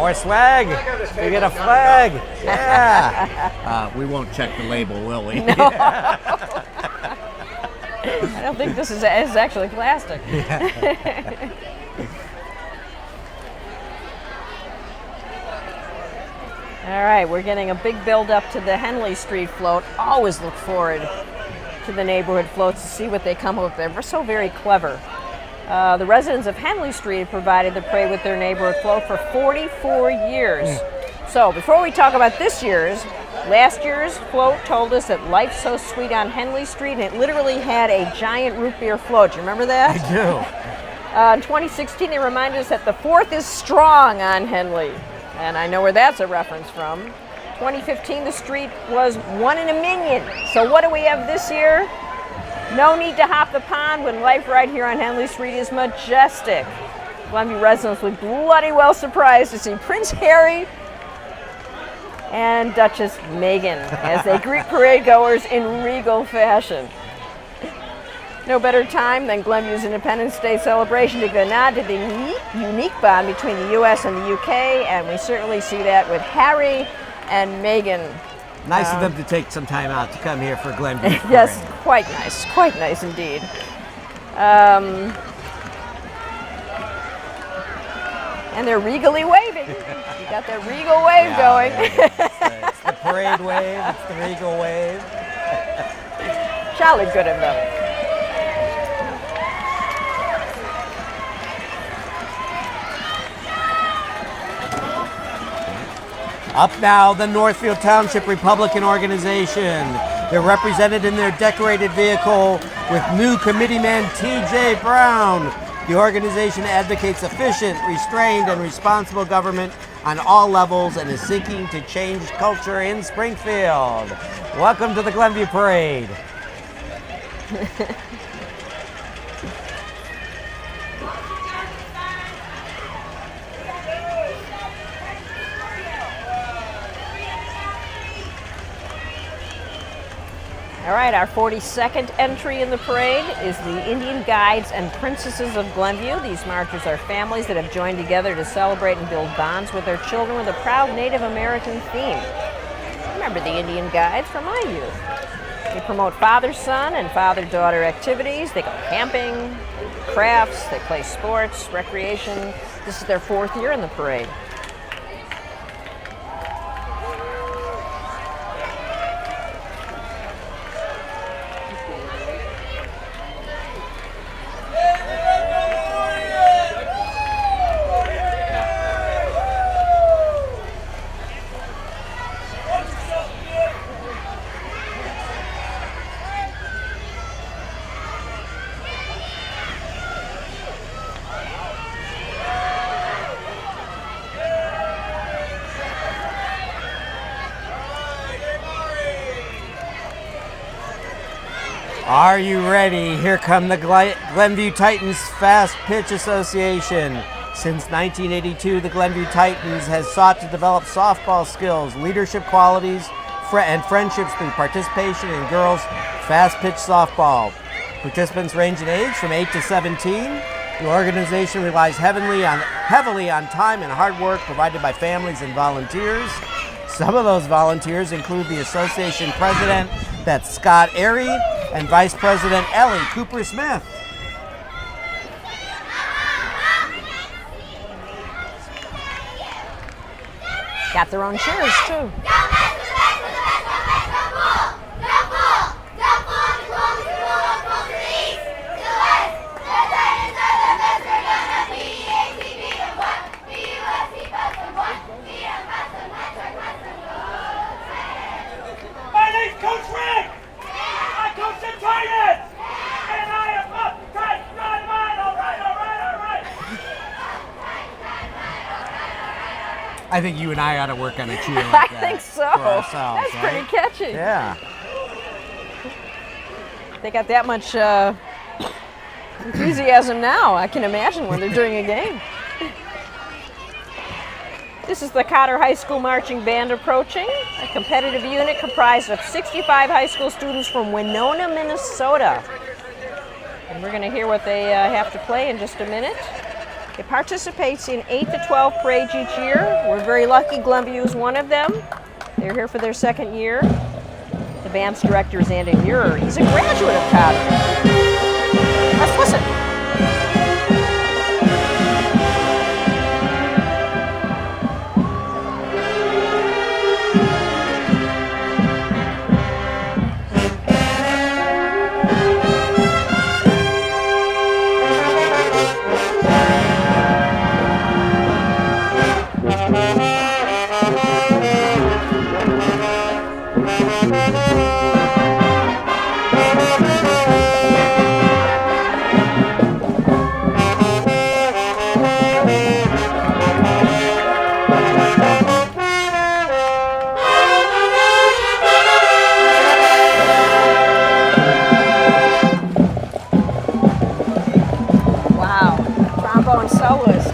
More swag. We get a flag. Yeah. We won't check the label, will we? No. I don't think this is actually plastic. All right, we're getting a big build up to the Henley Street float. Always look forward to the neighborhood floats to see what they come up with. They're so very clever. The residents of Henley Street have provided the parade with their neighborhood float for 44 years. So before we talk about this year's, last year's float told us that life's so sweet on Henley Street, and it literally had a giant root beer float. Do you remember that? I do. In 2016, they reminded us that the 4th is strong on Henley. And I know where that's a reference from. 2015, the street was 1 in a million. So what do we have this year? No need to hop the pond when life right here on Henley Street is majestic. Glenview residents were bloody well surprised to see Prince Harry and Duchess Meghan as they greet parade goers in regal fashion. No better time than Glenview's Independence Day celebration to give a nod to the unique bond between the U.S. and the U.K., and we certainly see that with Harry and Meghan. Nice of them to take some time out to come here for Glenview. Yes, quite nice indeed. And they're regally waving. You got that regal wave going. It's the parade wave, it's the regal wave. Jolly good of them. Up now, the Northfield Township Republican Organization. They're represented in their decorated vehicle with new committeeman T.J. Brown. The organization advocates efficient, restrained, and responsible government on all levels and is seeking to change culture in Springfield. Welcome to the Glenview Parade. All right, our 42nd entry in the parade is the Indian Guides and Princesses of Glenview. These marchers are families that have joined together to celebrate and build bonds with their children with a proud Native American theme. Remember the Indian Guides from my youth. They promote father-son and father-daughter activities. They go camping, they do crafts, they play sports, recreation. This is their 4th year in the parade. Are you ready? Here come the Glenview Titans Fast Pitch Association. Since 1982, the Glenview Titans has sought to develop softball skills, leadership qualities, and friendships through participation in girls' fast pitch softball. Participants range in age from 8 to 17. The organization relies heavily on time and hard work provided by families and volunteers. Some of those volunteers include the association president, that's Scott Airy, and Vice President Ellie Cooper-Smith. Got their own cheers, too. My name's Coach Rick! I coach the Titans! And I am up tight, dynamite! All right! I think you and I ought to work on a cheer like that. I think so. For ourselves, That's right? pretty catchy. Yeah. They got that much enthusiasm now. I can imagine when they're doing a game. This is the Cotter High School Marching Band approaching, a competitive unit comprised of 65 high school students from Winona, Minnesota. And we're going to hear what they have to play in just a minute. It participates in 8 to 12 parades each year. We're very lucky Glenview is one of them. They're here for their second year. The band's director is Andy Muir. He's a graduate of Cotter. Let's listen. Wow, trombone soloist.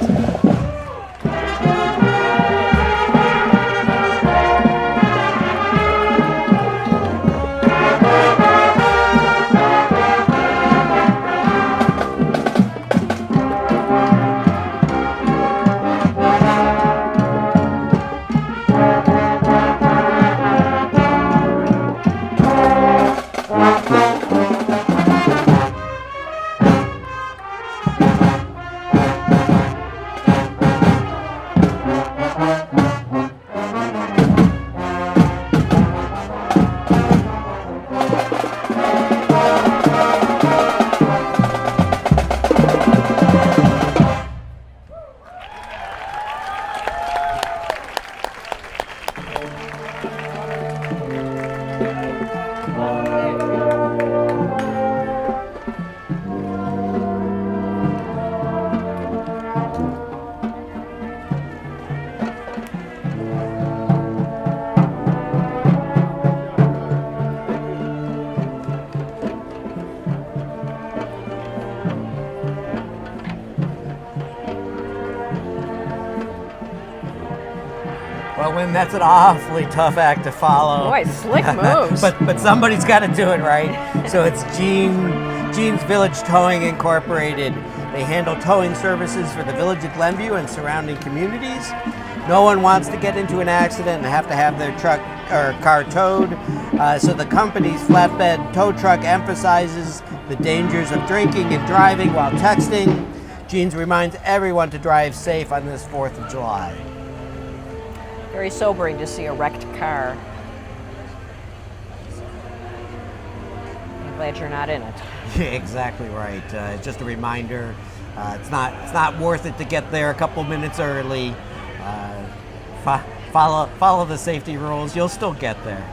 Well, Lynn, that's an awfully tough act to follow. Boy, slick moves. but somebody's got to do it, right? So it's Jean's Village Towing Incorporated. They handle towing services for the village of Glenview and surrounding communities. No one wants to get into an accident and have to have their truck or car towed. So the company's flatbed tow truck emphasizes the dangers of drinking and driving while texting. Jean's reminds everyone to drive safe on this 4th of July. Very sobering to see a wrecked car. I'm glad you're not in it. Yeah, exactly right. It's just a reminder. It's not worth it to get there a couple minutes early. Follow the safety rules. You'll still get there.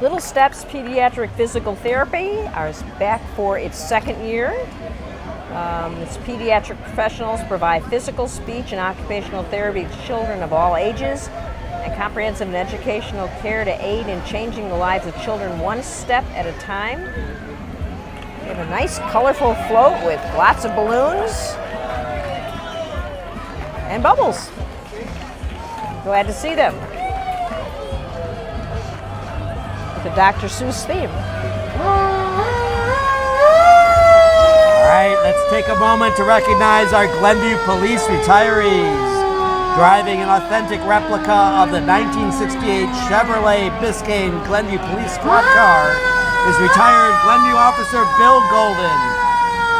Little Steps Pediatric Physical Therapy is back for its second year. Its pediatric professionals provide physical, speech, and occupational therapy to children of all ages and comprehensive and educational care to aid in changing the lives of children one step at a time. We have a nice colorful float with lots of balloons and bubbles. Glad to see them. The Dr. Seuss theme. All right, let's take a moment to recognize our Glenview police retirees. Driving an authentic replica of the 1968 Chevrolet Biscayne Glenview Police Squad car is retired Glenview officer Bill Golden.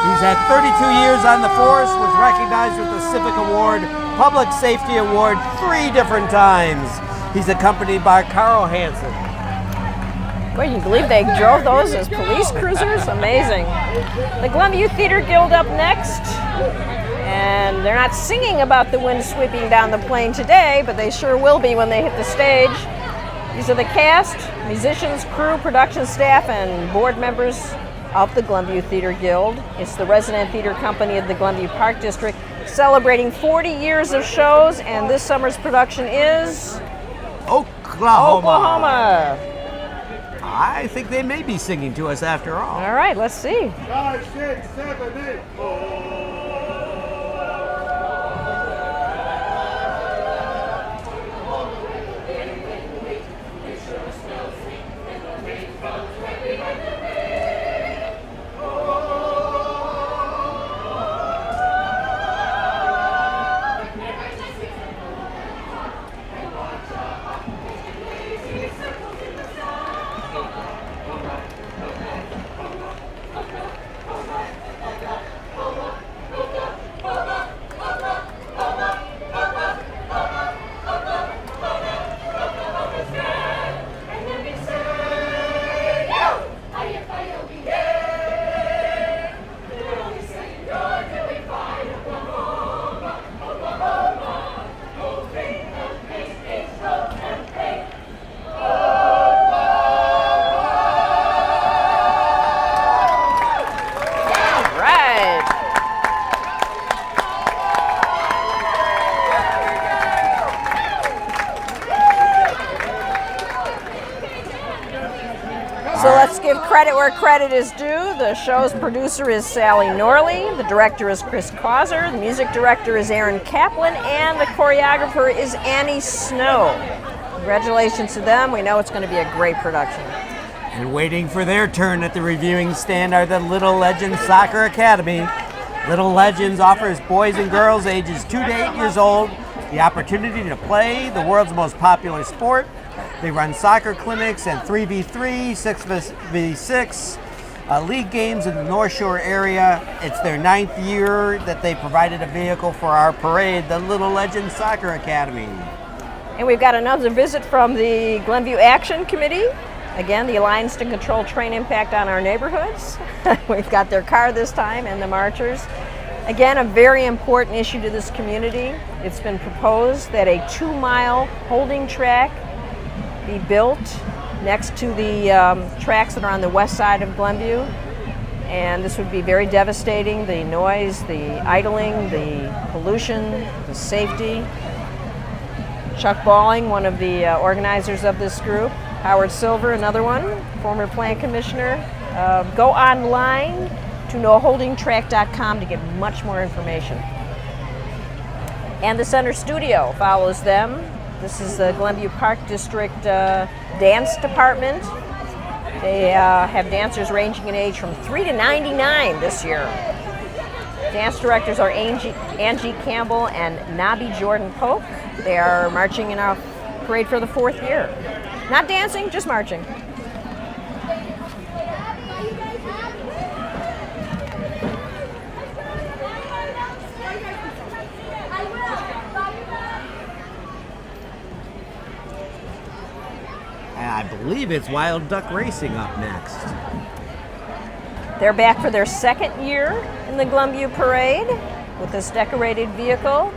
He's had 32 years on the force, was recognized with the Civic Award, Public Safety Award 3 different times. He's accompanied by Carl Hansen. Well, you can believe they drove those as police cruisers? Amazing. The Glenview Theater Guild up next. And they're not singing about the wind sweeping down the plain today, but they sure will be when they hit the stage. These are the cast, musicians, crew, production staff, and board members of the Glenview Theater Guild. It's the resident theater company of the Glenview Park District, celebrating 40 years of shows, and this summer's production is Oklahoma. I think they may be singing to us after all. All right, let's see. 5, 6, 7, 8. So let's give credit where credit is due. The show's producer is Sally Norley, the director is Chris Causer, the music director is Aaron Kaplan, and the choreographer is Annie Snow. Congratulations to them. We know it's going to be a great production. And waiting for their turn at the reviewing stand are the Little Legends Soccer Academy. Little Legends offers boys and girls ages 2 to 8 years old the opportunity to play the world's most popular sport. They run soccer clinics and 3v3, 6v6 league games in the North Shore area. It's their 9th year that they provided a vehicle for our parade, the Little Legends Soccer Academy. And we've got another visit from the Glenview Action Committee. Again, the Alliance to Control Train Impact on Our Neighborhoods. We've got their car this time and the marchers. Again, a very important issue to this community. It's been proposed that a 2-mile holding track be built next to the tracks that are on the west side of Glenview. And this would be very devastating. The noise, the idling, the pollution, the safety. Chuck Balling, one of the organizers of this group. Howard Silver, another one, former plant commissioner. Go online to noholdingtrack.com to get much more information. And the Center Studio follows them. This is the Glenview Park District Dance Department. They have dancers ranging in age from 3 to 99 this year. Dance directors are Angie Campbell and Nabi Jordan Polk. They are marching in our parade for the 4th year. Not dancing, just marching. And I believe it's Wild Duck Racing up next. They're back for their 2nd year in the Glenview Parade with this decorated vehicle.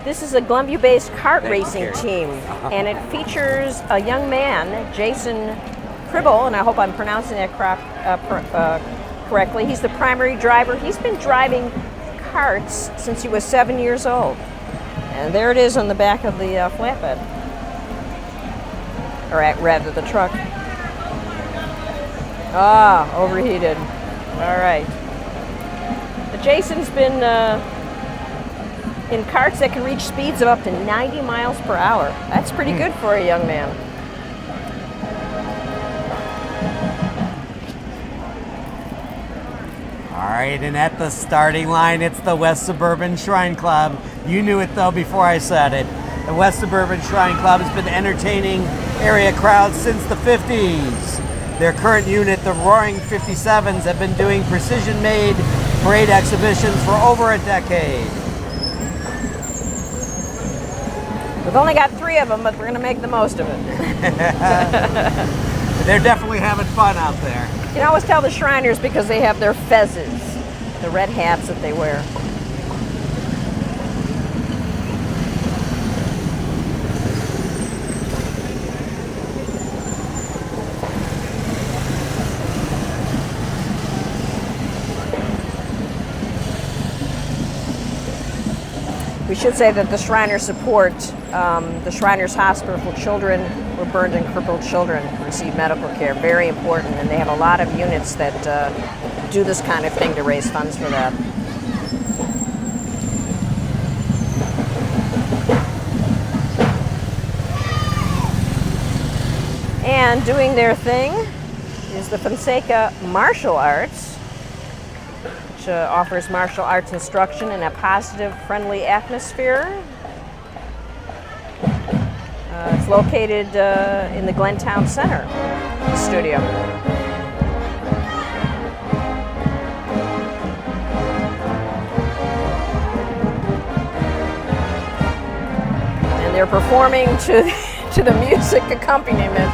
This is a Glenview-based kart racing team, and it features a young man, Jason Cribble, and I hope I'm pronouncing that correctly. He's the primary driver. He's been driving karts since he was 7 years old. And there it is on the back of the flatbed, or rather the truck. Ah, overheated. All right. But Jason's been in karts that can reach speeds of up to 90 miles per hour. That's pretty good for a young man. All right, and at the starting line, it's the West Suburban Shrine Club. You knew it, though, before I said it. The West Suburban Shrine Club has been entertaining area crowds since the 50s. Their current unit, the Roaring 57s, have been doing precision-made parade exhibitions for over a decade. We've only got 3 of them, but we're going to make the most of it. They're definitely having fun out there. You can always tell the Shriners because they have their fezzes, the red hats that they wear. We should say that the Shriners support the Shriners Hospital for Children where burned and crippled children receive medical care. Very important, and they have a lot of units that do this kind of thing to raise funds for that. And doing their thing is the Fonseca Martial Arts, which offers martial arts instruction in a positive, friendly atmosphere. It's located in the Glentown Center studio. And they're performing to the music accompaniment.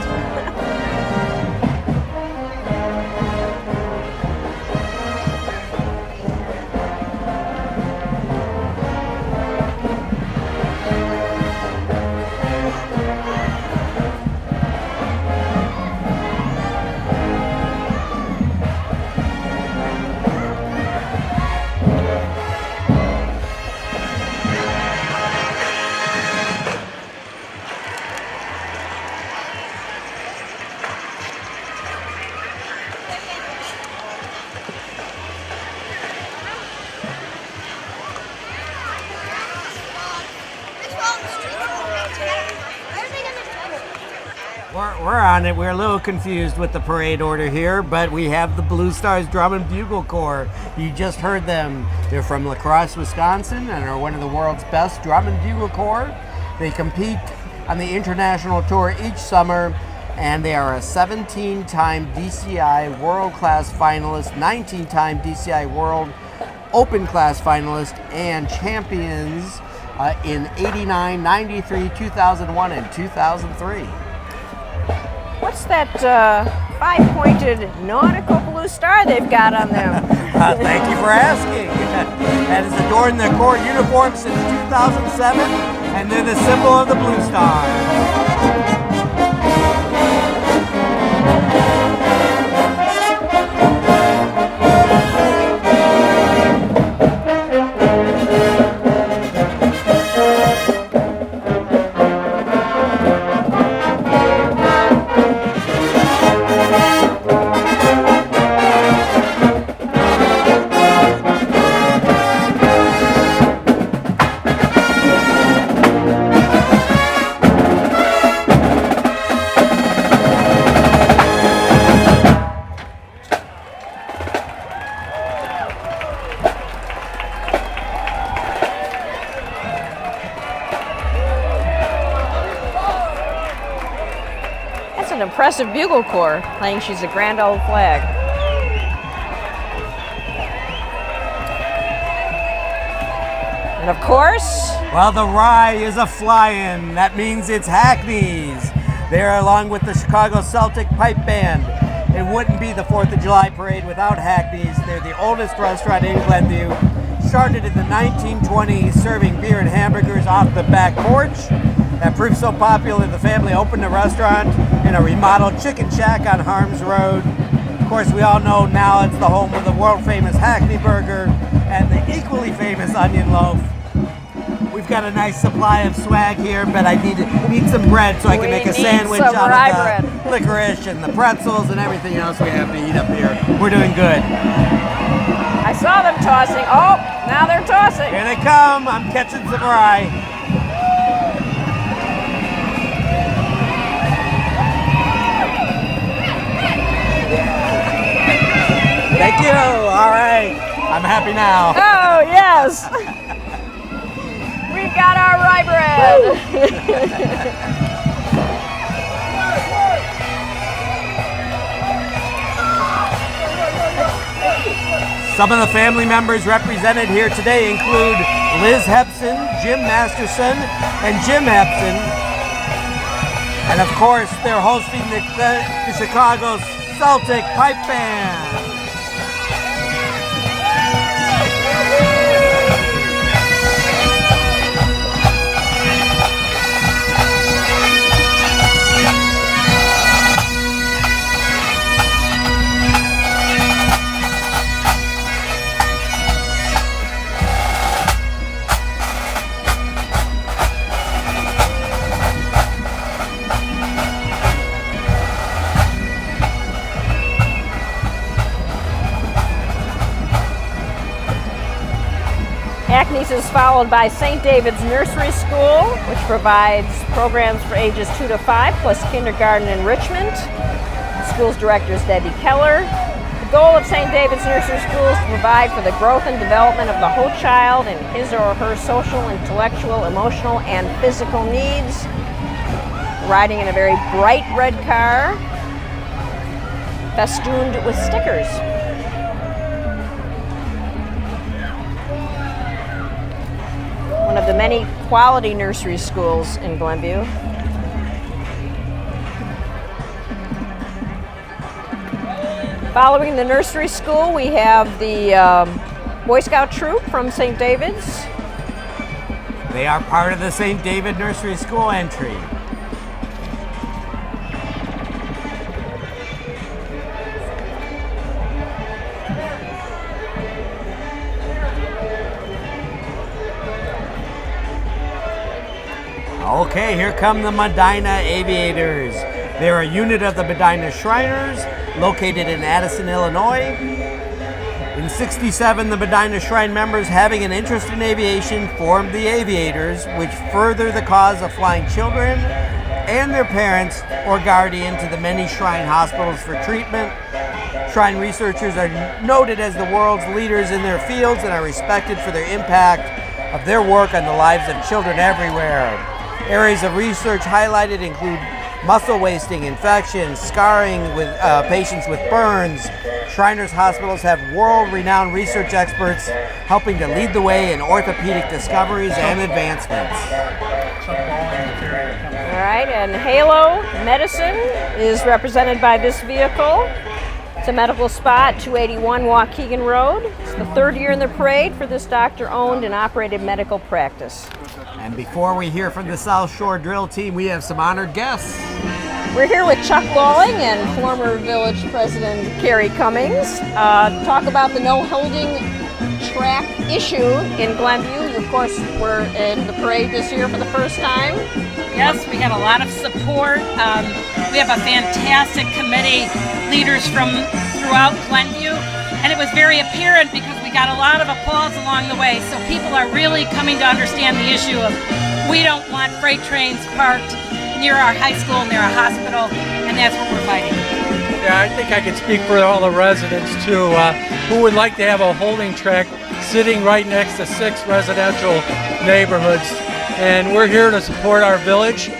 We're on it. We're a little confused with the parade order here, but we have the Blue Stars Drum and Bugle Corps. You just heard them. They're from La Crosse, Wisconsin, and are one of the world's best drum and bugle corps. They compete on the international tour each summer, and they are a 17-time DCI World Class finalist, 19-time DCI World Open Class finalist, and champions in 89, 93, 2001, and 2003. What's that five-pointed nautical blue star they've got on them? Thank you for asking. That has adorned their corps uniform since 2007, and they're the symbol of the Blue Star. Impressive bugle corps playing She's a Grand Old Flag. And of course, well, the Rye is a fly-in. That means it's Hackney's. They're along with the Chicago Celtic Pipe Band. It wouldn't be the 4th of July parade without Hackney's. They're the oldest restaurant in Glenview. Started in the 1920s serving beer and hamburgers off the back porch. That proved so popular, the family opened a restaurant in a remodeled chicken shack on Harms Road. Of course, we all know now it's the home of the world-famous Hackney Burger and the equally famous Onion Loaf. We've got a nice supply of swag here, but I need some bread so I can make a sandwich out of the licorice and the pretzels and everything else we have to eat up here. We're doing good. I saw them tossing. Oh, now they're tossing. Here they come. I'm catching some rye. Thank you. All right. I'm happy now. Oh, yes. We've got our rye bread. Some of the family members represented here today include Liz Hepson, Jim Masterson, and Jim Hepson. And of course, they're hosting the Chicago Celtic Pipe Band. Hackney's is followed by St. David's Nursery School, which provides programs for ages 2 to 5, plus kindergarten enrichment. The school's director is Debbie Keller. The goal of St. David's Nursery School is to provide for the growth and development of the whole child in his or her social, intellectual, emotional, and physical needs. Riding in a very bright red car, festooned with stickers. One of the many quality nursery schools in Glenview. Following the nursery school, we have the Boy Scout troop from St. David's. They are part of the St. David Nursery School entry. Okay, here come the Medina Aviators. They're a unit of the Medina Shriners, located in Addison, Illinois. In '67, the Medina Shrine members, having an interest in aviation, formed the Aviators, which further the cause of flying children and their parents or guardian to the many shrine hospitals for treatment. Shrine researchers are noted as the world's leaders in their fields and are respected for their impact of their work on the lives of children everywhere. Areas of research highlighted include muscle wasting, infections, scarring with patients with burns. Shriners Hospitals have world-renowned research experts helping to lead the way in orthopedic discoveries and advancements. All right, and Halo Medicine is represented by this vehicle. It's a medical spa at 281 Waukegan Road. It's the third year in the parade for this doctor-owned and operated medical practice. And before we hear from the South Shore Drill Team, we have some honored guests. We're here with Chuck Lawling and former village president Carrie Cummings to talk about the no-holding track issue in Glenview. Of course, we're in the parade this year for the first time. Yes, we got a lot of support. We have a fantastic committee, leaders from throughout Glenview, and it was very apparent because we got a lot of applause along the way. So people are really coming to understand the issue of we don't want freight trains parked near our high school, near a hospital, and that's what we're fighting. Yeah, I think I could speak for all the residents too, who would like to have a holding track sitting right next to 6 residential neighborhoods. And we're here to support our village.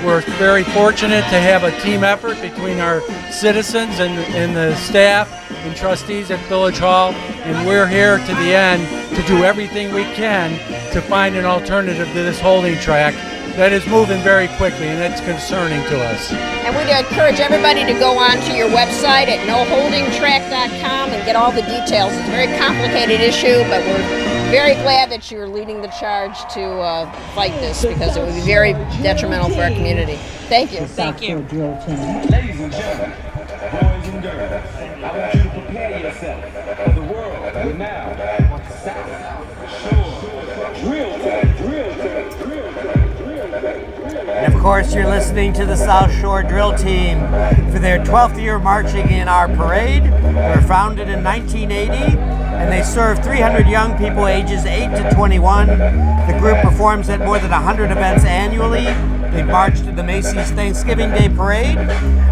We're very fortunate to have a team effort between our citizens and the staff and trustees at Village Hall. And we're here to the end to do everything we can to find an alternative to this holding track that is moving very quickly, and it's concerning to us. And we'd encourage everybody to go on to your website at noholdingtrack.com and get all the details. It's a very complicated issue, but we're very glad that you're leading the charge to fight this because it would be very detrimental for our community. Thank you. Thank you. Ladies and gentlemen, boys and girls, I want you to prepare yourself for the world with now South Shore Drill Team. And of course, you're listening to the South Shore Drill Team for their 12th year marching in our parade. They were founded in 1980, and they serve 300 young people ages 8 to 21. The group performs at more than 100 events annually. They marched to the Macy's Thanksgiving Day Parade.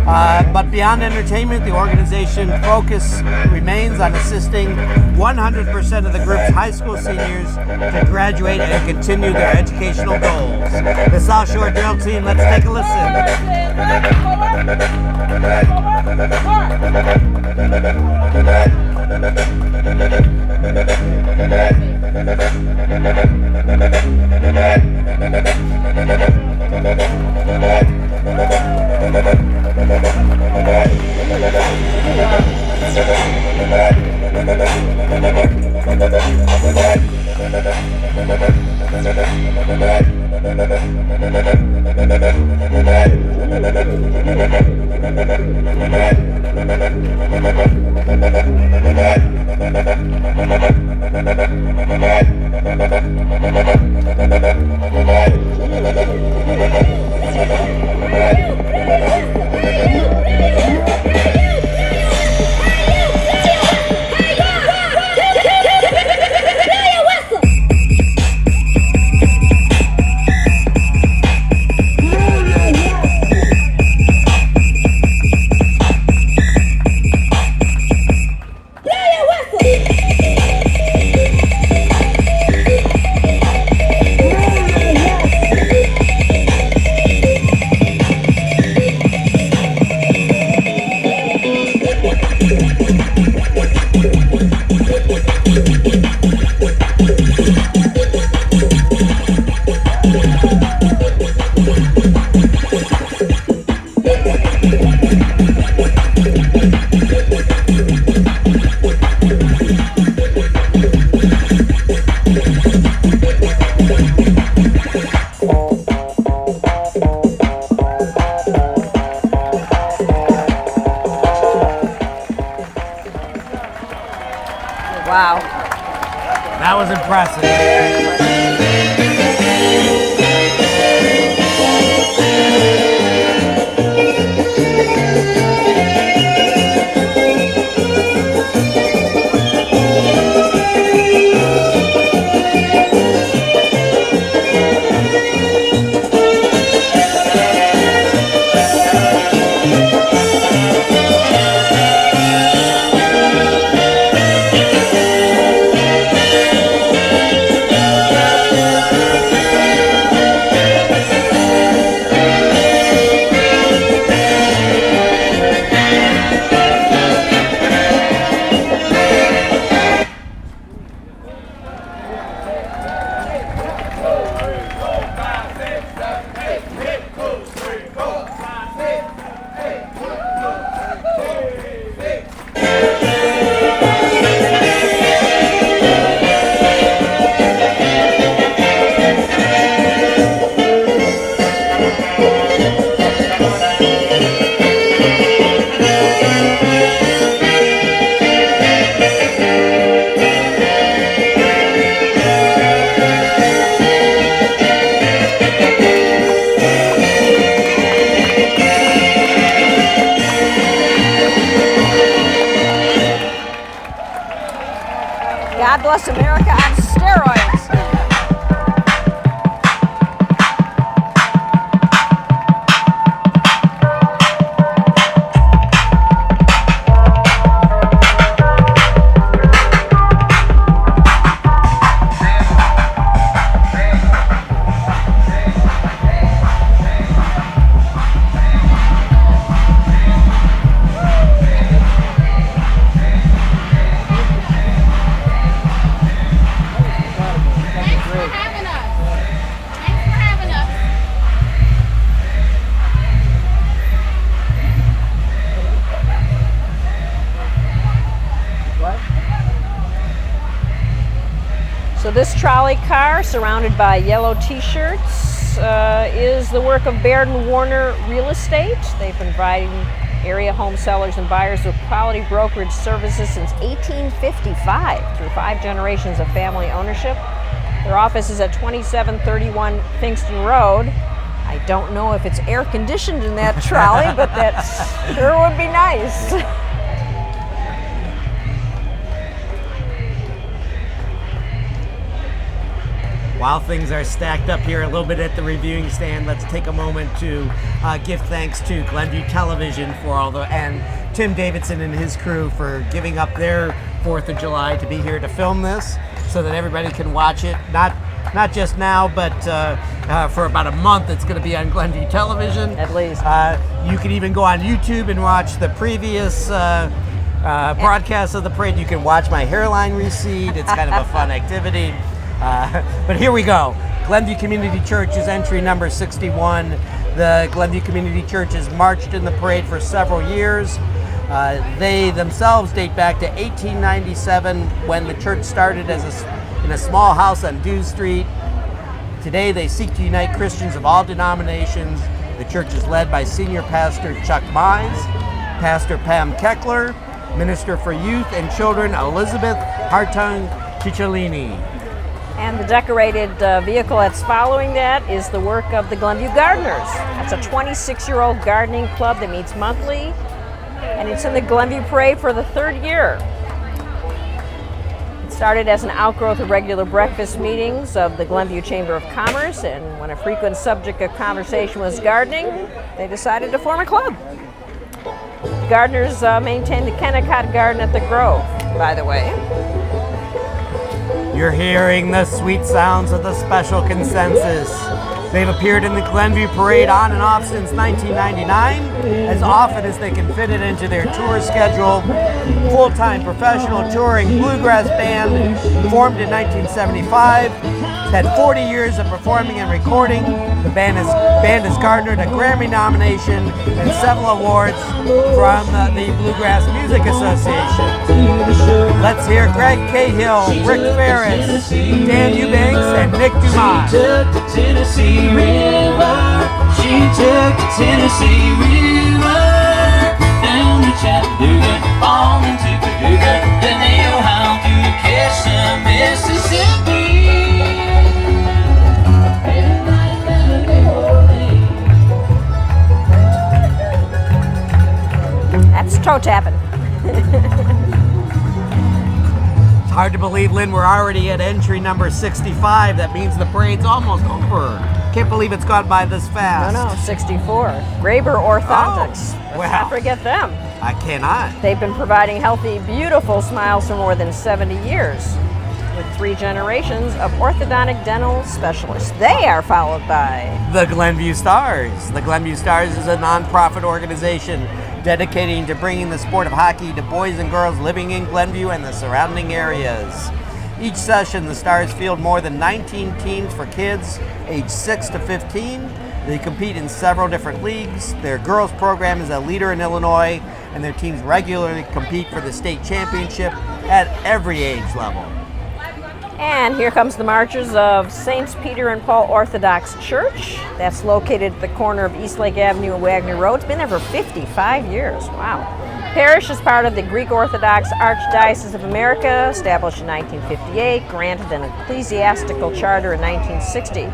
But beyond entertainment, the organization focus remains on assisting 100% of the group's high school seniors to graduate and continue their educational goals. The South Shore Drill Team, let's take a listen. Wow. That was impressive. God bless America on steroids. So this trolley car, surrounded by yellow t-shirts, is the work of Baird & Warner Real Estate. They've been providing area home sellers and buyers with quality brokerage services since 1855 through 5 generations of family ownership. Their office is at 2731 Fingston Road. I don't know if it's air conditioned in that trolley, but that sure would be nice. While things are stacked up here a little bit at the reviewing stand, let's take a moment to give thanks to Glenview Television for and Tim Davidson and his crew for giving up their 4th of July to be here to film this so that everybody can watch it. Not just now, but for about a month it's going to be on Glenview Television. At least. You can even go on YouTube and watch the previous broadcasts of the parade. You can watch my hairline recede. It's kind of a fun activity. But here we go. Glenview Community Church's entry number 61. The Glenview Community Church has marched in the parade for several years. They themselves date back to 1897 when the church started in a small house on Dew Street. Today they seek to unite Christians of all denominations. The church is led by Senior Pastor Chuck Mize, Pastor Pam Keckler, Minister for Youth and Children Elizabeth Hartung Cicciolini. And the decorated vehicle that's following that is the work of the Glenview Gardeners. That's a 26-year-old gardening club that meets monthly, and it's in the Glenview Parade for the 3rd year. It started as an outgrowth of regular breakfast meetings of the Glenview Chamber of Commerce, and when a frequent subject of conversation was gardening, they decided to form a club. The Gardeners maintain the Kennecott Garden at the Grove, by the way. You're hearing the sweet sounds of the Special Consensus. They've appeared in the Glenview Parade on and off since 1999, as often as they can fit it into their tour schedule. Full-time professional touring bluegrass band, formed in 1975. It's had 40 years of performing and recording. The band has garnered a Grammy nomination and several awards from the Bluegrass Music Association. Let's hear Greg Cahill, Rick Ferris, Dan Eubanks, and Nick Dumas. She took the Tennessee River. She took the Tennessee River down to Chattanooga, on into Paducah, then the Ohio to catch some Mississippi. That's toe tapping. It's hard to believe, Lynn, we're already at entry number 65. That means the parade's almost over. Can't believe it's gone by this fast. No, 64. Graber Orthodontics. Oh, Let's not forget them. I cannot. They've been providing healthy, beautiful smiles for more than 70 years, with 3 generations of orthodontic dental specialists. They are followed by the Glenview Stars. The Glenview Stars is a nonprofit organization dedicating to bringing the sport of hockey to boys and girls living in Glenview and the surrounding areas. Each session, the Stars field more than 19 teams for kids aged 6 to 15. They compete in several different leagues. Their girls program is a leader in Illinois, and their teams regularly compete for the state championship at every age level. And here comes the marchers of Saints Peter and Paul Orthodox Church. That's located at the corner of Eastlake Avenue and Wagner Road. It's been there for 55 years. Wow. Parish is part of the Greek Orthodox Archdiocese of America, established in 1958, granted an ecclesiastical charter in 1960.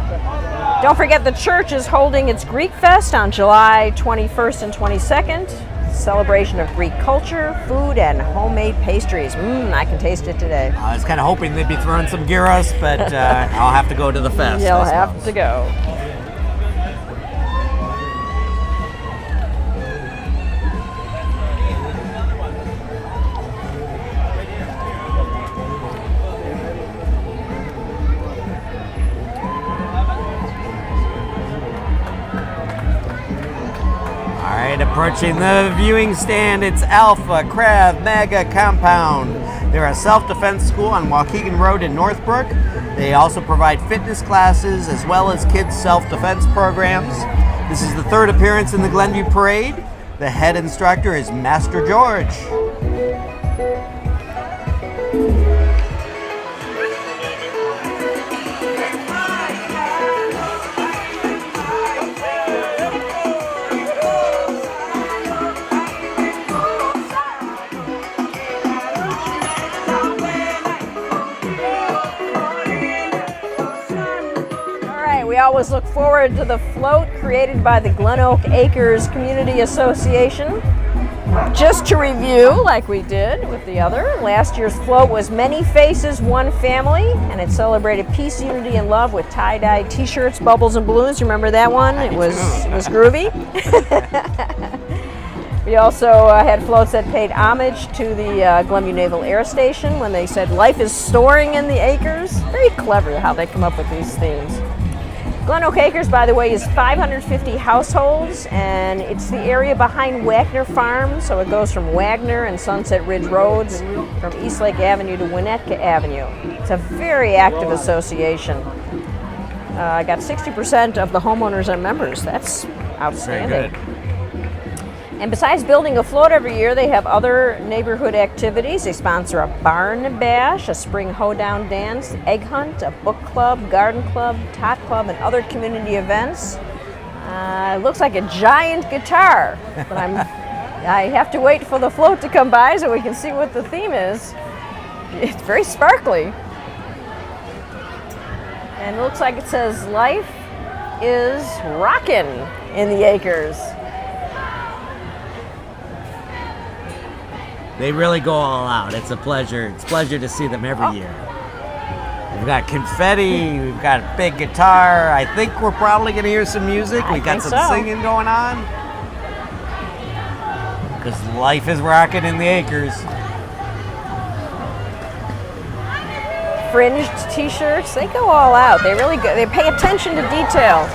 Don't forget the church is holding its Greek Fest on July 21st and 22nd. Celebration of Greek culture, food, and homemade pastries. I can taste it today. I was kind of hoping they'd be throwing some gyros, but I'll have to go to the fest. You'll have to go. Approaching the viewing stand, it's Alpha Krav Maga Compound. They're a self-defense school on Waukegan Road in Northbrook. They also provide fitness classes as well as kids' self-defense programs. This is the 3rd appearance in the Glenview Parade. The head instructor is Master George. We always look forward to the float created by the Glen Oak Acres Community Association. Just to review, like we did with the other, last year's float was Many Faces, One Family, and it celebrated peace, unity, and love with tie-dye t-shirts, bubbles, and balloons. Remember that one? It was groovy. We also had floats that paid homage to the Glenview Naval Air Station when they said, "Life is storing in the acres." Very clever how they come up with these themes. Glen Oak Acres, by the way, is 550 households, and it's the area behind Wagner Farm, so it goes from Wagner and Sunset Ridge Roads, from Eastlake Avenue to Winnetka Avenue. It's a very active association. I got 60% of the homeowners are members. That's Outstanding. And besides building a float every year, they have other neighborhood activities. They sponsor a barn bash, a spring hoedown dance, egg hunt, a book club, garden club, tot club, and other community events. It looks like a giant guitar, but I have to wait for the float to come by so we can see what the theme is. It's very sparkly. And it looks like it says, "Life is rockin' in the acres." They really go all out. It's a pleasure. It's a pleasure to see them every year. We've got confetti. We've got a big guitar. I think we're probably going to hear some music. We've got some singing going on. Because life is rocking in the acres. Fringed t-shirts, they go all out. They really go, they pay attention to detail.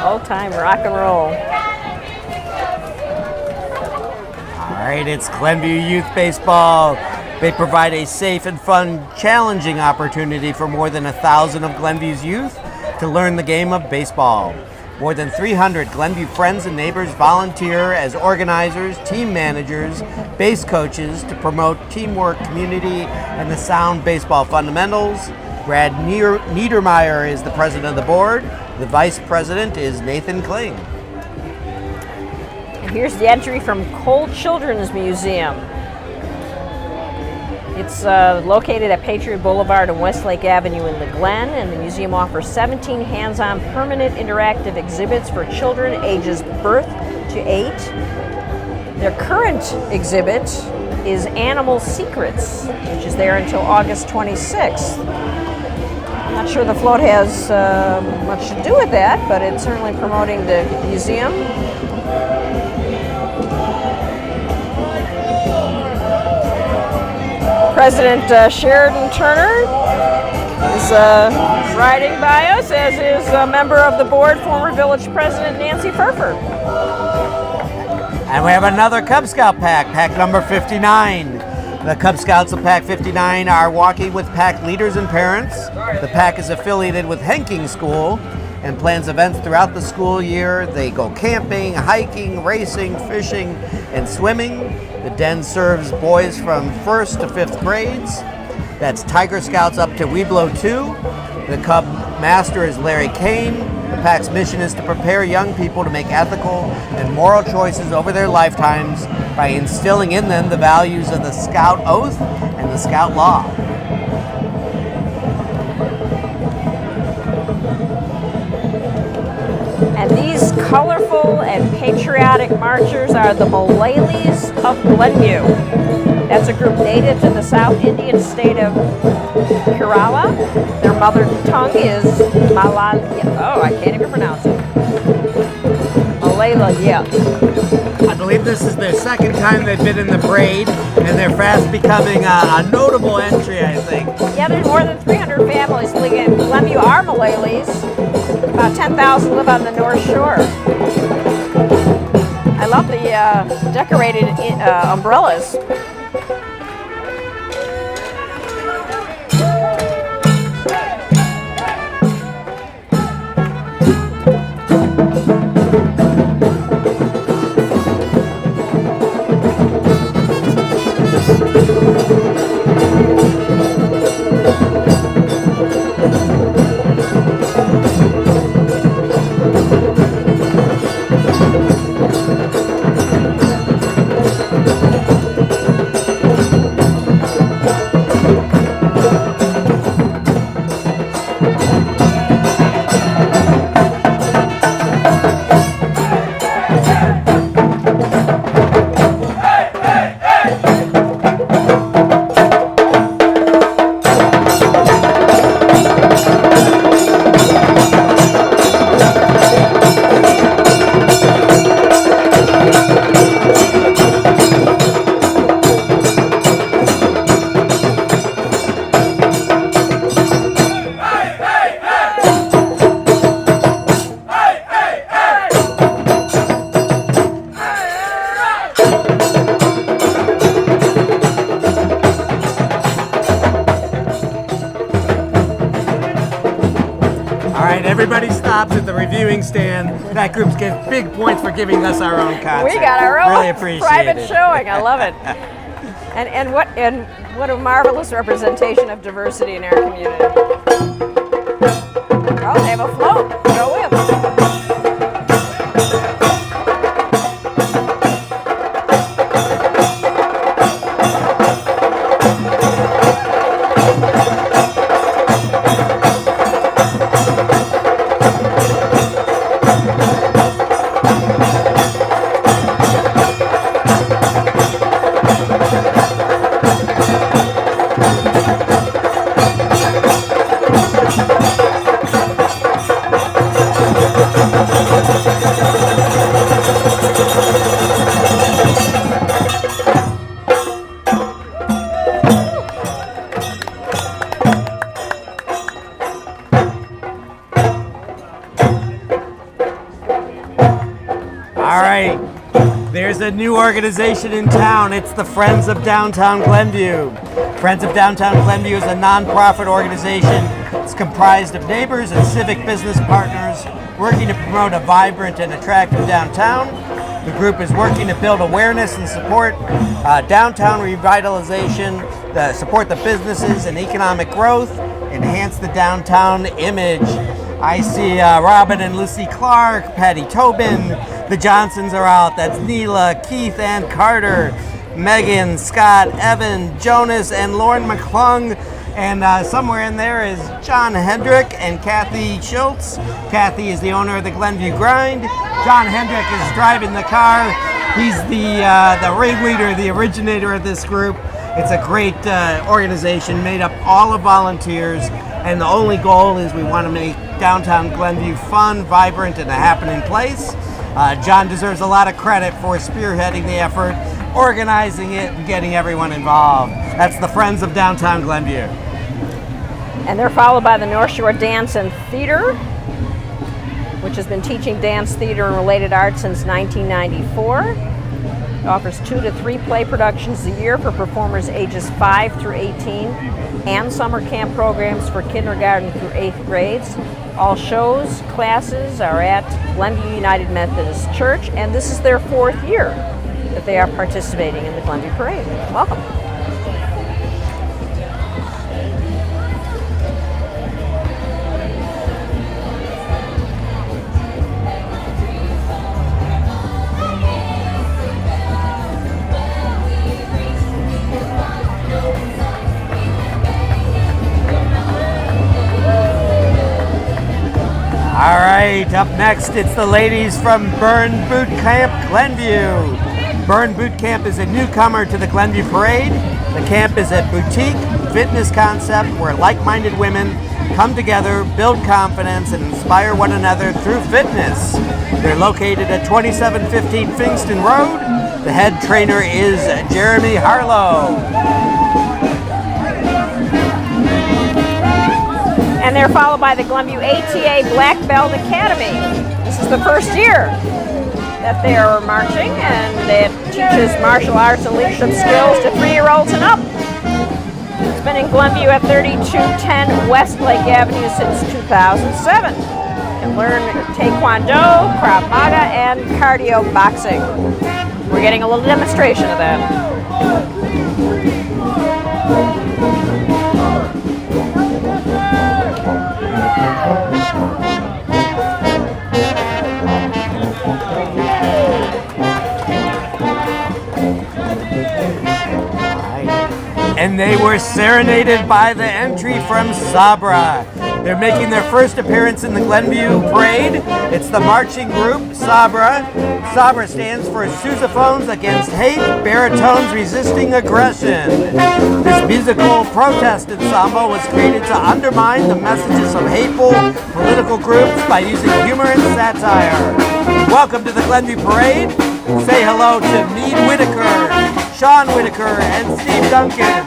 Old time rock and roll. All right, it's Glenview Youth Baseball. They provide a safe and fun, challenging opportunity for more than 1,000 of Glenview's youth to learn the game of baseball. More than 300 Glenview friends and neighbors volunteer as organizers, team managers, base coaches to promote teamwork, community, and the sound baseball fundamentals. Brad Niedermeyer is the president of the board. The vice president is Nathan Kling. And here's the entry from Cole Children's Museum. It's located at Patriot Boulevard and Westlake Avenue in the Glen, and the museum offers 17 hands-on permanent interactive exhibits for children ages birth to 8. Their current exhibit is Animal Secrets, which is there until August 26th. I'm not sure the float has much to do with that, but it's certainly promoting the museum. President Sheridan Turner is riding by us, as is a member of the board, former village president Nancy Furford. And we have another Cub Scout pack, pack number 59. The Cub Scouts of Pack 59 are walking with pack leaders and parents. The pack is affiliated with Henking School and plans events throughout the school year. They go camping, hiking, racing, fishing, and swimming. The den serves boys from 1st to 5th grades. That's Tiger Scouts up to Weeblo 2. The Cub Master is Larry Kane. The pack's mission is to prepare young people to make ethical and moral choices over their lifetimes by instilling in them the values of the Scout Oath and the Scout Law. And these colorful and patriotic marchers are the Malays of Glenview. That's a group native to the South Indian state of Kerala. Their mother tongue is Malayalam. Oh, I can't even pronounce it. Malayalam. I believe this is their second time they've been in the parade, and they're fast becoming a notable entry, I think. Yeah, there's more than 300 families living in Glenview are Malays. About 10,000 live on the North Shore. I love the decorated umbrellas. Everybody stops at the reviewing stand. That group gets big points for giving us our own concert. We got our really own appreciate private it. showing. I love it. And what a marvelous representation of diversity in our community. Oh, they have a float. Go with. There's a new organization in town. It's the Friends of Downtown Glenview. Friends of Downtown Glenview is a nonprofit organization. It's comprised of neighbors and civic business partners working to promote a vibrant and attractive downtown. The group is working to build awareness and support downtown revitalization, support the businesses and economic growth, enhance the downtown image. I see Robin and Lucy Clark, Patty Tobin, the Johnsons are out. That's Neela, Keith, and Carter, Megan, Scott, Evan, Jonas, and Lauren McClung. And somewhere in there is John Hendrick and Kathy Schultz. Kathy is the owner of the Glenview Grind. John Hendrick is driving the car. He's the ringleader, the originator of this group. It's a great organization made up all of volunteers. And the only goal is we want to make downtown Glenview fun, vibrant, and a happening place. John deserves a lot of credit for spearheading the effort, organizing it, and getting everyone involved. That's the Friends of Downtown Glenview. And they're followed by the North Shore Dance and Theater, which has been teaching dance, theater, and related arts since 1994. It offers 2 to 3 play productions a year for performers ages 5 through 18 and summer camp programs for kindergarten through 8th grades. All shows, classes are at Glenview United Methodist Church, and this is their 4th year that they are participating in the Glenview Parade. Welcome. All right, up next, it's the ladies from Burn Boot Camp Glenview. Burn Boot Camp is a newcomer to the Glenview Parade. The camp is a boutique fitness concept where like-minded women come together, build confidence, and inspire one another through fitness. They're located at 2715 Fingston Road. The head trainer is Jeremy Harlow. And they're followed by the Glenview ATA Black Belt Academy. This is the first year that they are marching, and it teaches martial arts and leadership skills to 3-year-olds and up. It's been in Glenview at 3210 Westlake Avenue since 2007. You can learn Taekwondo, Krav Maga, and cardio boxing. We're getting a little demonstration of that. And they were serenaded by the entry from Sabra. They're making their first appearance in the Glenview Parade. It's the marching group, Sabra. Sabra stands for Sousaphones Against Hate, Baritones Resisting Aggression. This musical protest ensemble was created to undermine the messages of hateful political groups by using humor and satire. Welcome to the Glenview Parade. Say hello to Meade Whitaker, Sean Whitaker, and Steve Duncan.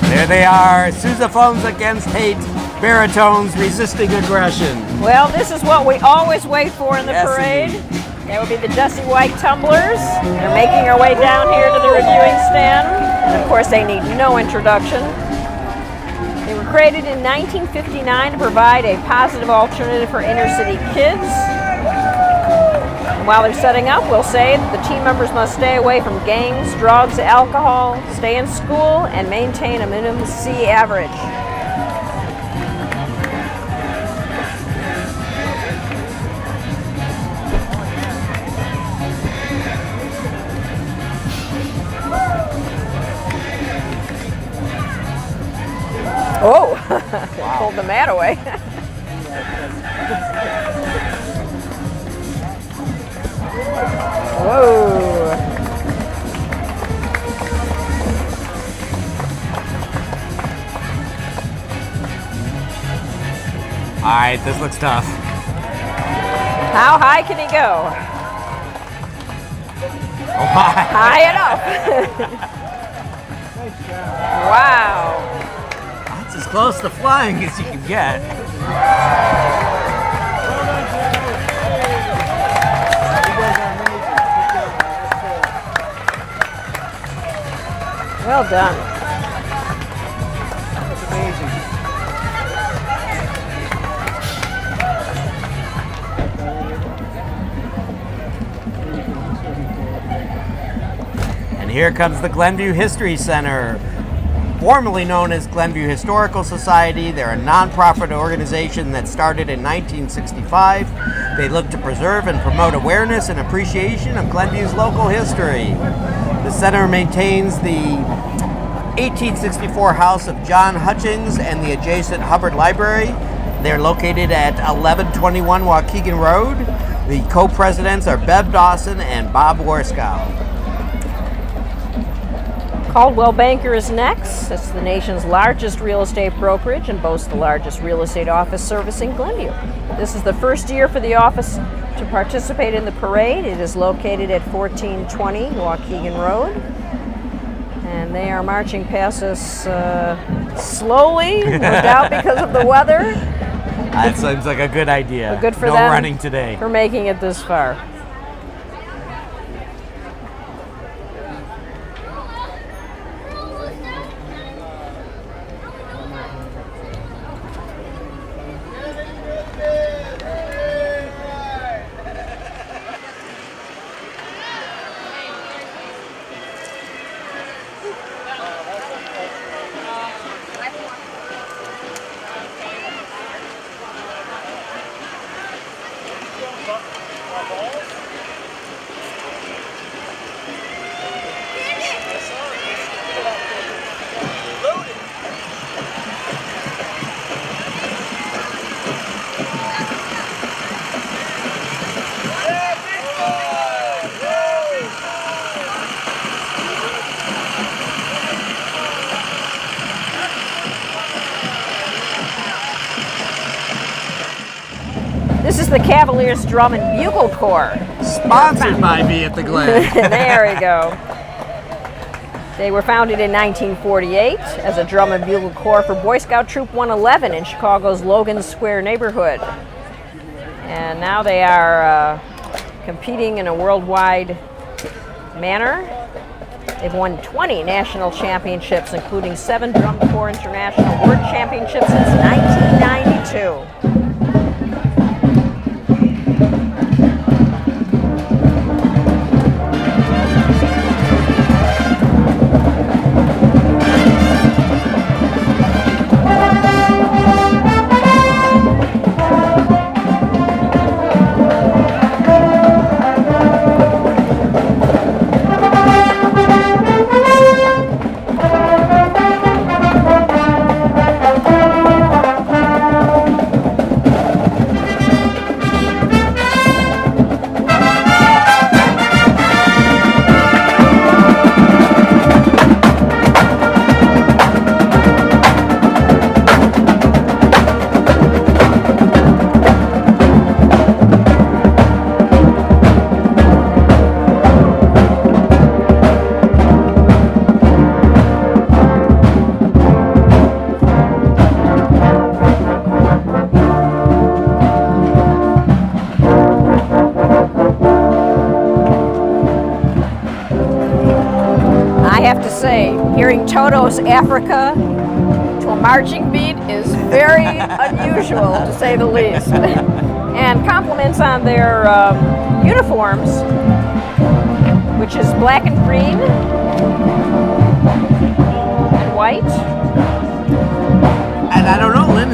There they are, Sousaphones Against Hate, baritones resisting aggression. Well, this is what we always wait for in the Yes, parade. indeed. That would be the Jesse White tumblers. They're making their way down here to the reviewing stand. And of course, they need no introduction. They were created in 1959 to provide a positive alternative for inner city kids. And while they're setting up, we'll say that the team members must stay away from gangs, drugs, alcohol, stay in school, and maintain a minimum C average. Oh, wow. Pulled the mat away. Whoa. All right, this looks tough. How high can he go? Oh, my. High enough. Wow. That's as close to flying as you can get. Well done. That's amazing. And here comes the Glenview History Center. Formerly known as Glenview Historical Society, they're a nonprofit organization that started in 1965. They look to preserve and promote awareness and appreciation of Glenview's local history. The center maintains the 1864 house of John Hutchings and the adjacent Hubbard Library. They're located at 1121 Waukegan Road. The co-presidents are Bev Dawson and Bob Warskow. Caldwell Banker is next. It's the nation's largest real estate brokerage and boasts the largest real estate office service in Glenview. This is the first year for the office to participate in the parade. It is located at 1420 Waukegan Road. And they are marching past us slowly, no doubt because of the weather. That seems like a good idea. But good for no them running today. for making it this far. This is the Cavaliers Drum and Bugle Corps. Sponsored by me at the Glen. There we go. They were founded in 1948 as a drum and bugle corps for Boy Scout Troop 111 in Chicago's Logan Square neighborhood. And now they are competing in a worldwide manner. They've won 20 national championships, including 7 Drum Corps International World Championships since 1992. South Africa to a marching beat is very unusual, to say the least. And compliments on their uniforms, which is black and green and white. And I don't know, Lynn,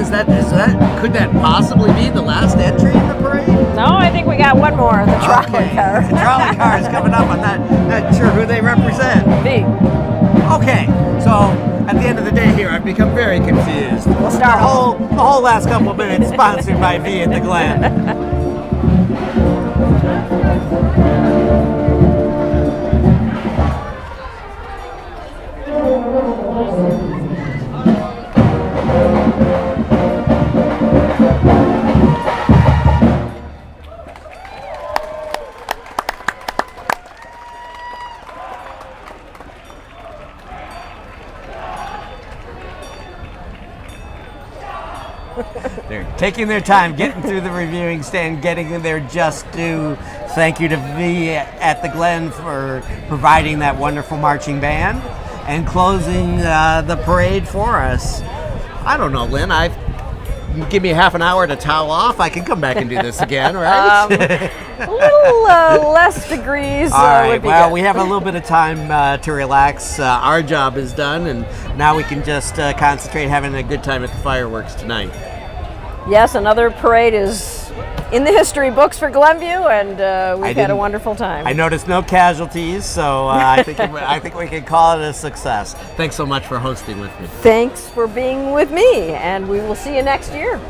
could that possibly be the last entry in the parade? No, I think we got one more, the trolley car. The trolley car is coming up. I'm not sure who they represent. Me. Okay, so at the end of the day here, I've become very confused. We'll start the whole last couple of minutes sponsored by V at the Glen. They're taking their time, getting through the reviewing stand, getting their just due. Thank you to V at the Glen for providing that wonderful marching band and closing the parade for us. I don't know, Lynn. Give me half an hour to towel off. I can come back and do this again, right? A little less degrees. All right. Would be Well, good. we have a little bit of time to relax. Our job is done, and now we can just concentrate having a good time at the fireworks tonight. Yes, another parade is in the history books for Glenview, and we've had a wonderful time. I noticed no casualties, so I think we can call it a success. Thanks so much for hosting with me. Thanks for being with me, and we will see you next year.